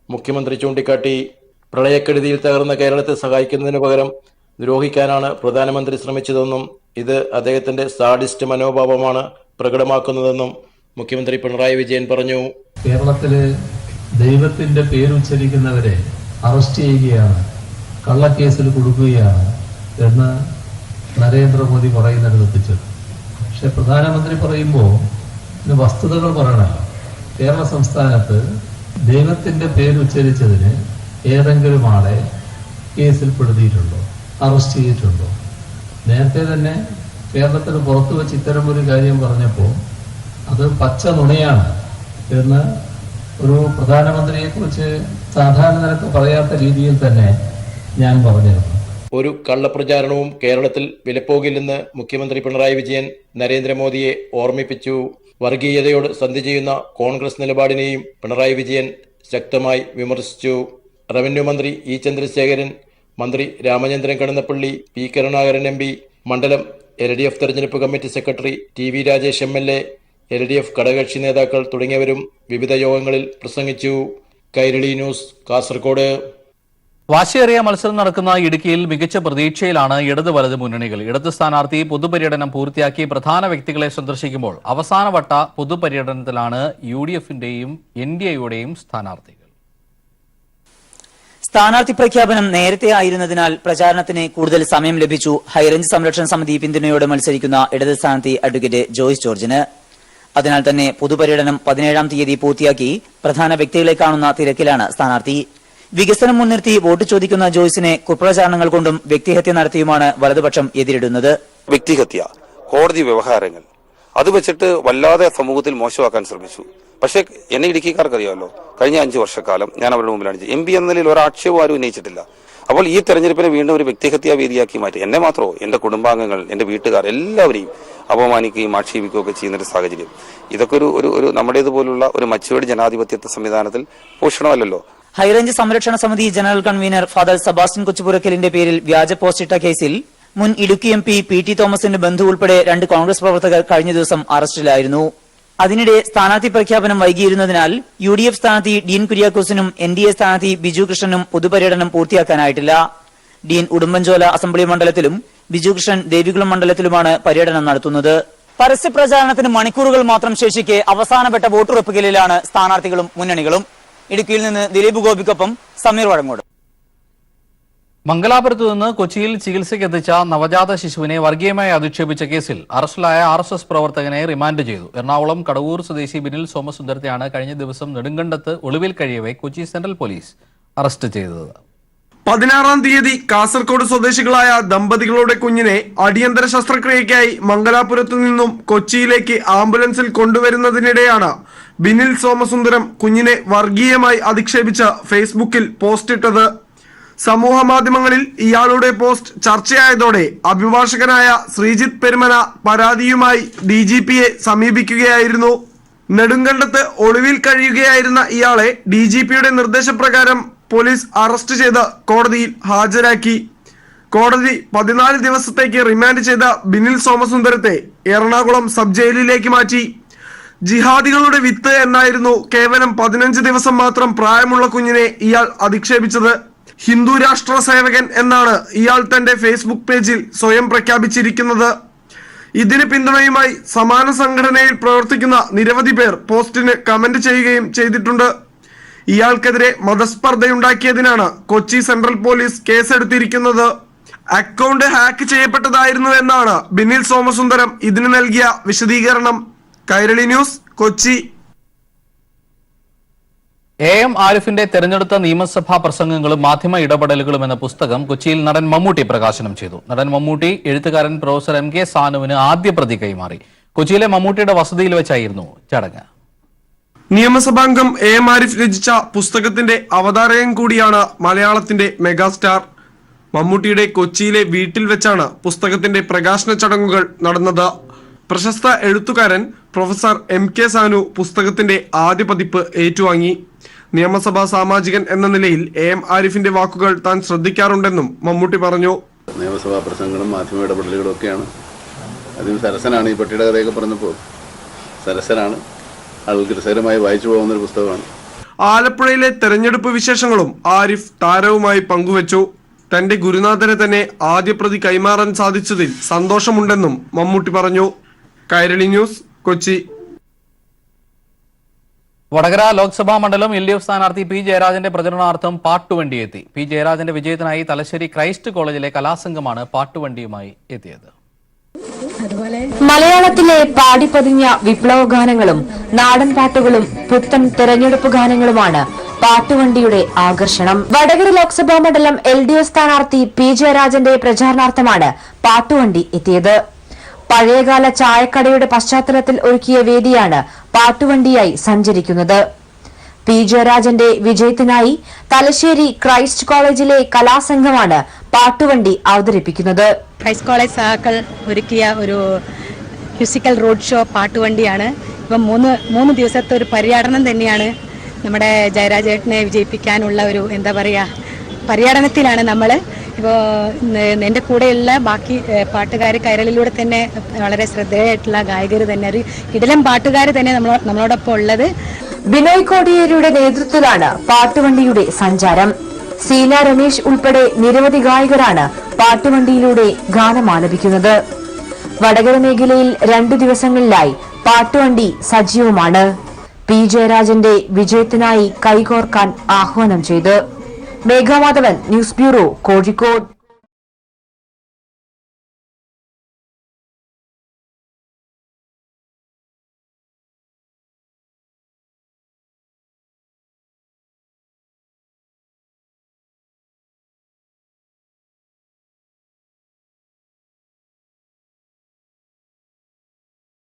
മുഖ്യമന്ത്രി ചൂണ്ടിക്കാട്ടി. പ്രളയക്കെടുതിയിൽ തകർന്ന കേരളത്തെ സഹായിക്കുന്നതിന് പകരം ദ്രോഹിക്കാനാണ് പ്രധാനമന്ത്രി ശ്രമിച്ചതെന്നും ഇത് അദ്ദേഹത്തിന്റെ സാഡിസ്റ്റ് മനോഭാവമാണ് പ്രകടമാക്കുന്നതെന്നും മുഖ്യമന്ത്രി പിണറായി വിജയൻ പറഞ്ഞു. കേരളത്തില് ദൈവത്തിന്റെ പേരുച്ചരിക്കുന്നവരെ അറസ്റ്റ് ചെയ്യുകയാണ്, കള്ളക്കേസിൽ കൊടുക്കുകയാണ് എന്ന് നരേന്ദ്രമോദി പറയുന്നിടത്തെത്തിച്ചത്. പക്ഷെ പ്രധാനമന്ത്രി പറയുമ്പോൾ ഇത് വസ്തുതകൾ പറയണമല്ലോ. കേരള സംസ്ഥാനത്ത് ദൈവത്തിന്റെ പേരുച്ചരിച്ചതിന് ഏതെങ്കിലും ആളെ കേസിൽപ്പെടുത്തിയിട്ടുണ്ടോ, അറസ്റ്റ് ചെയ്തിട്ടുണ്ടോ? നേരത്തെ തന്നെ കേരളത്തിന് പുറത്തു വെച്ച് ഇത്തരം ഒരു കാര്യം പറഞ്ഞപ്പോൾ അത് പച്ച നുണയാണ് എന്ന് ഒരു പ്രധാനമന്ത്രിയെക്കുറിച്ച് സാധാരണ നിരക്ക് പറയാത്ത രീതിയിൽ തന്നെ ഞാൻ പറഞ്ഞിരുന്നു. ഒരു കള്ളപ്രചാരണവും കേരളത്തിൽ വിലപ്പോകില്ലെന്ന് മുഖ്യമന്ത്രി പിണറായി വിജയൻ നരേന്ദ്രമോദിയെ ഓർമ്മിപ്പിച്ചു. വർഗീയതയോട് സന്ധി ചെയ്യുന്ന കോൺഗ്രസ് നിലപാടിനെയും പിണറായി വിജയൻ ശക്തമായി വിമർശിച്ചു. റവന്യൂ മന്ത്രി E ചന്ദ്രശേഖരൻ, മന്ത്രി രാമചന്ദ്രൻ കടന്നപ്പള്ളി, P കരുണാകരൻ MP, മണ്ഡലം LDF തെരഞ്ഞെടുപ്പ് committee secretary TV Rajesh MLA, LDF ഘടകകക്ഷി നേതാക്കൾ തുടങ്ങിയവരും വിവിധ യോഗങ്ങളിൽ പ്രസംഗിച്ചു. കൈരളി ന്യൂസ്, കാസർഗോഡ്. വാശിയേറിയ മത്സരം നടക്കുന്ന ഇടുക്കിയിൽ മികച്ച പ്രതീക്ഷയിലാണ് ഇടത് വലത് മുന്നണികൾ. ഇടത് സ്ഥാനാർത്ഥി പൊതുപര്യടനം പൂർത്തിയാക്കി പ്രധാന വ്യക്തികളെ സന്ദർശിക്കുമ്പോൾ അവസാനവട്ട പൊതുപര്യടനത്തിലാണ് UDF-ന്റെയും NDA-യുടെയും സ്ഥാനാർത്ഥികൾ. സ്ഥാനാർത്ഥി പ്രഖ്യാപനം നേരത്തെ ആയിരുന്നതിനാൽ പ്രചാരണത്തിന് കൂടുതൽ സമയം ലഭിച്ചു. ഹൈറേഞ്ച് സംരക്ഷണ സമിതി പിന്തുണയോടെ മത്സരിക്കുന്ന ഇടത് സ്ഥാനാർത്ഥി അഡ്വക്കേറ്റ് ജോയ്സ് ജോർജിന്. അതിനാൽ തന്നെ പൊതുപര്യടനം 17-ാം തീയതി പൂർത്തിയാക്കി പ്രധാന വ്യക്തികളെ കാണുന്ന തിരക്കിലാണ് സ്ഥാനാർത്ഥി. വികസനം മുൻനിർത്തി വോട്ട് ചോദിക്കുന്ന ജോയ്സിനെ കുപ്രചാരണങ്ങൾ കൊണ്ടും വ്യക്തിഹത്യ നടത്തിയുമാണ് വലതുപക്ഷം എതിരിടുന്നത്. വ്യക്തിഹത്യ, കോടതി വ്യവഹാരങ്ങൾ അത് വെച്ചിട്ട് വല്ലാതെ സമൂഹത്തിൽ മോശമാക്കാൻ ശ്രമിച്ചു. പക്ഷേ എന്നെ ഇടുക്കിക്കാർക്ക് അറിയാമല്ലോ, കഴിഞ്ഞ 5 വർഷക്കാലം ഞാൻ അവരുടെ മുമ്പിലാണ് എം പി എന്ന നിലയിൽ ഒരാക്ഷേപവും ആരും ഉന്നയിച്ചിട്ടില്ല. അപ്പോൾ ഈ തെരഞ്ഞെടുപ്പിനെ വീണ്ടും ഒരു വ്യക്തിഹത്യാ വേദിയാക്കി മാറ്റി എന്നെ മാത്രമോ എന്റെ കുടുംബാംഗങ്ങൾ, എന്റെ വീട്ടുകാർ എല്ലാവരെയും അപമാനിക്കുകയും ആക്ഷേപിക്കുകയും ഒക്കെ ചെയ്യുന്നൊരു സാഹചര്യം, ഇതൊക്കെ ഒരു നമ്മുടേതുപോലുള്ള ഒരു മച്ചുവേഡ് ജനാധിപത്യ സംവിധാനത്തിൽ പോഷണമല്ലല്ലോ. ഹൈറേഞ്ച് സംരക്ഷണ സമിതി ജനറൽ കൺവീനർ ഫാദർ സെബാസ്റ്റ്യൻ കൊച്ചുപുരക്കലിന്റെ പേരിൽ വ്യാജ പോസ്റ്റിട്ട കേസിൽ മുൻ ഇടുക്കി എം പി PT തോമസിന്റെ ബന്ധു ഉൾപ്പെടെ 2 കോൺഗ്രസ് പ്രവർത്തകർ കഴിഞ്ഞ ദിവസം അറസ്റ്റിലായിരുന്നു. അതിനിടെ സ്ഥാനാർത്ഥി പ്രഖ്യാപനം വൈകിയിരുന്നതിനാൽ UDF സ്ഥാനാർത്ഥി ഡീൻ കുര്യാക്കോസിനും NDA സ്ഥാനാർത്ഥി ബിജു കൃഷ്ണനും പൊതുപര്യടനം പൂർത്തിയാക്കാനായിട്ടില്ല. ഡീൻ ഉടുമ്പൻചോല അസംബ്ലി മണ്ഡലത്തിലും ബിജു കൃഷ്ണൻ ദേവികുളം മണ്ഡലത്തിലുമാണ് പര്യടനം നടത്തുന്നത്. പരസ്യപ്രചാരണത്തിന് മണിക്കൂറുകൾ മാത്രം ശേഷിക്കെ അവസാനപ്പെട്ട വോട്ടുറപ്പിക്കലിലാണ് സ്ഥാനാർത്ഥികളും മുന്നണികളും. ഇടുക്കിയിൽ നിന്ന് ദിലീപ് ഗോപിക്കൊപ്പം സമീർ വഴങ്ങോട്. മംഗലാപുരത്ത് നിന്ന് കൊച്ചിയിൽ ചികിത്സയ്ക്കെത്തിച്ച നവജാത ശിശുവിനെ വർഗീയമായി അധിക്ഷേപിച്ച കേസിൽ അറസ്റ്റിലായ RSS പ്രവർത്തകനെ റിമാൻഡ് ചെയ്തു. എറണാകുളം കടവൂർ സ്വദേശി ബിനിൽ സോമസുന്ദരത്തെയാണ് കഴിഞ്ഞ ദിവസം നെടുങ്കണ്ടത്ത് ഒളിവിൽ കഴിയവേ കൊച്ചി സെൻട്രൽ പോലീസ് അറസ്റ്റ് ചെയ്തത്. 16-ാം തീയതി കാസർഗോഡ് സ്വദേശികളായ ദമ്പതികളുടെ കുഞ്ഞിനെ അടിയന്തര ശസ്ത്രക്രിയയ്ക്കായി മംഗലാപുരത്തു നിന്നും കൊച്ചിയിലേക്ക് ആംബുലൻസിൽ കൊണ്ടുവരുന്നതിനിടെയാണ് ബിനിൽ സോമസുന്ദരം കുഞ്ഞിനെ വർഗീയമായി അധിക്ഷേപിച്ച് ഫേസ്ബുക്കിൽ പോസ്റ്റിട്ടത്. സമൂഹ മാധ്യമങ്ങളിൽ ഇയാളുടെ പോസ്റ്റ് ചർച്ചയായതോടെ അഭിഭാഷകനായ ശ്രീജിത്ത് പെരുമന പരാതിയുമായി DGPയെ സമീപിക്കുകയായിരുന്നു. നെടുങ്കണ്ടത്ത് ഒളിവിൽ കഴിയുകയായിരുന്ന ഇയാളെ DGPയുടെ നിർദ്ദേശപ്രകാരം പോലീസ് അറസ്റ്റ് ചെയ്ത് കോടതിയിൽ ഹാജരാക്കി. കോടതി 14 ദിവസത്തേക്ക് റിമാൻഡ് ചെയ്ത ബിനിൽ സോമസുന്ദരത്തെ എറണാകുളം സബ് ജയിലിലേക്ക് മാറ്റി. ജിഹാദികളുടെ വിത്ത് എന്നായിരുന്നു കേവലം 15 ദിവസം മാത്രം പ്രായമുള്ള കുഞ്ഞിനെ ഇയാൾ അധിക്ഷേപിച്ചത്. ഹിന്ദു രാഷ്ട്ര സേവകൻ എന്നാണ് ഇയാൾ തന്റെ ഫേസ്ബുക്ക് പേജിൽ സ്വയം പ്രഖ്യാപിച്ചിരിക്കുന്നത്. ഇതിന് പിന്തുണയുമായി സമാന സംഘടനയിൽ പ്രവർത്തിക്കുന്ന നിരവധി പേർ പോസ്റ്റിന് കമന്റ് ചെയ്യുകയും ചെയ്തിട്ടുണ്ട്. ഇയാൾക്കെതിരെ മതസ്പർദ്ധയുണ്ടാക്കിയതിനാണ് കൊച്ചി സെൻട്രൽ പോലീസ് കേസെടുത്തിരിക്കുന്നത്. അക്കൗണ്ട് ഹാക്ക് ചെയ്യപ്പെട്ടതായിരുന്നു എന്നാണ് ബിനിൽ സോമസുന്ദരം ഇതിന് നൽകിയ വിശദീകരണം. കൈരളി ന്യൂസ്, കൊച്ചി. AM ആരിഫിന്റെ തെരഞ്ഞെടുത്ത നിയമസഭാ പ്രസംഗങ്ങളും മാധ്യമ ഇടപെടലുകളും എന്ന പുസ്തകം കൊച്ചിയിൽ നടൻ മമ്മൂട്ടി പ്രകാശനം ചെയ്തു. നടൻ മമ്മൂട്ടി എഴുത്തുകാരൻ പ്രൊഫസർ MK സാനുവിന് ആദ്യ പ്രതി കൈമാറി. കൊച്ചിയിലെ മമ്മൂട്ടിയുടെ വസതിയിൽ വെച്ചായിരുന്നു ചടങ്ങ്. നിയമസഭാംഗം AM ആരിഫ് രചിച്ച പുസ്തകത്തിന്റെ അവതാരകൻ കൂടിയാണ് മലയാളത്തിന്റെ മെഗാസ്റ്റാർ. മമ്മൂട്ടിയുടെ കൊച്ചിയിലെ വീട്ടിൽ വെച്ചാണ് പുസ്തകത്തിന്റെ പ്രകാശന ചടങ്ങുകൾ നടന്നത്. പ്രശസ്ത എഴുത്തുകാരൻ പ്രൊഫസർ MK സാനു പുസ്തകത്തിന്റെ ആദ്യ പതിപ്പ് ഏറ്റുവാങ്ങി. നിയമസഭാ സാമാജികൻ എന്ന നിലയിൽ AM ആരിഫിന്റെ വാക്കുകൾ താൻ ശ്രദ്ധിക്കാറുണ്ടെന്നും മമ്മൂട്ടി പറഞ്ഞു. നിയമസഭാ പ്രസംഗങ്ങളും മാധ്യമ ഇടപെടലുകളും ഒക്കെയാണ്. അതിന് സരസനാണ്. ഈ പട്ടിയുടെ കഥയൊക്കെ പറഞ്ഞപ്പോൾ സരസനാണ്, ആൾക്ക് രസകരമായി വായിച്ചു പോകുന്നൊരു പുസ്തകമാണ്. ആലപ്പുഴയിലെ തെരഞ്ഞെടുപ്പ് വിശേഷങ്ങളും ആരിഫ് താരവുമായി പങ്കുവച്ചു. തന്റെ ഗുരുനാഥനെ തന്നെ ആദ്യ പ്രതി കൈമാറാൻ സാധിച്ചതിൽ സന്തോഷമുണ്ടെന്നും മമ്മൂട്ടി പറഞ്ഞു. കൈരളി ന്യൂസ്, കൊച്ചി. വടകര ലോക്സഭാ മണ്ഡലം LDF സ്ഥാനാർത്ഥി P ജയരാജന്റെ പ്രചരണാർത്ഥം പാട്ടുവണ്ടിയെത്തി. P ജയരാജന്റെ വിജയത്തിനായി തലശ്ശേരി ക്രൈസ്റ്റ് കോളേജിലെ കലാസംഘമാണ് പാട്ടുവണ്ടിയുമായി എത്തിയത്. മലയാളത്തിലെ പാടിപ്പതിഞ്ഞ വിപ്ലവ ഗാനങ്ങളും നാടൻ പാട്ടുകളും പുത്തൻ തെരഞ്ഞെടുപ്പ് ഗാനങ്ങളുമാണ് പാട്ടുവണ്ടിയുടെ ആകർഷണം. വടകര ലോക്സഭാ മണ്ഡലം LDF സ്ഥാനാർത്ഥി P ജയരാജന്റെ പ്രചാരണാർത്ഥമാണ് പാട്ടുവണ്ടി എത്തിയത്. പഴയകാല ചായക്കടയുടെ പശ്ചാത്തലത്തിൽ ഒരുക്കിയ വേദിയാണ് പാട്ടുവണ്ടിയായി സഞ്ചരിക്കുന്നത്. P ജയരാജന്റെ വിജയത്തിനായി തലശ്ശേരി ക്രൈസ്റ്റ് കോളേജിലെ കലാസംഘമാണ് പാട്ടുവണ്ടി അവതരിപ്പിക്കുന്നത്. ക്രൈസ്റ്റ് കോളേജ് സഹാക്കൾ ഒരുക്കിയ ഒരു മ്യൂസിക്കൽ റോഡ് ഷോ പാട്ടുവണ്ടിയാണ്. ഇപ്പം മൂന്ന് ദിവസത്തെ ഒരു പര്യടനം തന്നെയാണ്. നമ്മുടെ ജയരാജേട്ടനെ വിജയിപ്പിക്കാനുള്ള ഒരു പര്യടനത്തിലാണ് നമ്മൾ. ഇപ്പോൾ എൻ്റെ കൂടെയുള്ള ബാക്കി പാട്ടുകാർ കൈരളിലൂടെ തന്നെ വളരെ ശ്രദ്ധേയമായിട്ടുള്ള ഗായകർ തന്നെ, ഒരു കിടിലൻ പാട്ടുകാർ തന്നെ നമ്മളോടൊപ്പം ഉള്ളത്. ബിനോയ് കോടിയേരിയുടെ നേതൃത്വത്തിലാണ് പാട്ടുവണ്ടിയുടെ സഞ്ചാരം. സീന രമേശ് ഉൾപ്പെടെ നിരവധി ഗായകരാണ് പാട്ടുവണ്ടിയിലൂടെ ഗാനമാലപിക്കുന്നത്. വടകര മേഖലയിൽ 2 ദിവസങ്ങളിലായി പാട്ടുവണ്ടി സജീവമാണ്. P ജയരാജന്റെ വിജയത്തിനായി കൈകോർക്കാൻ ആഹ്വാനം ചെയ്ത് മേഘമാധവൻ, ന്യൂസ് ബ്യൂറോ, കോഴിക്കോട്.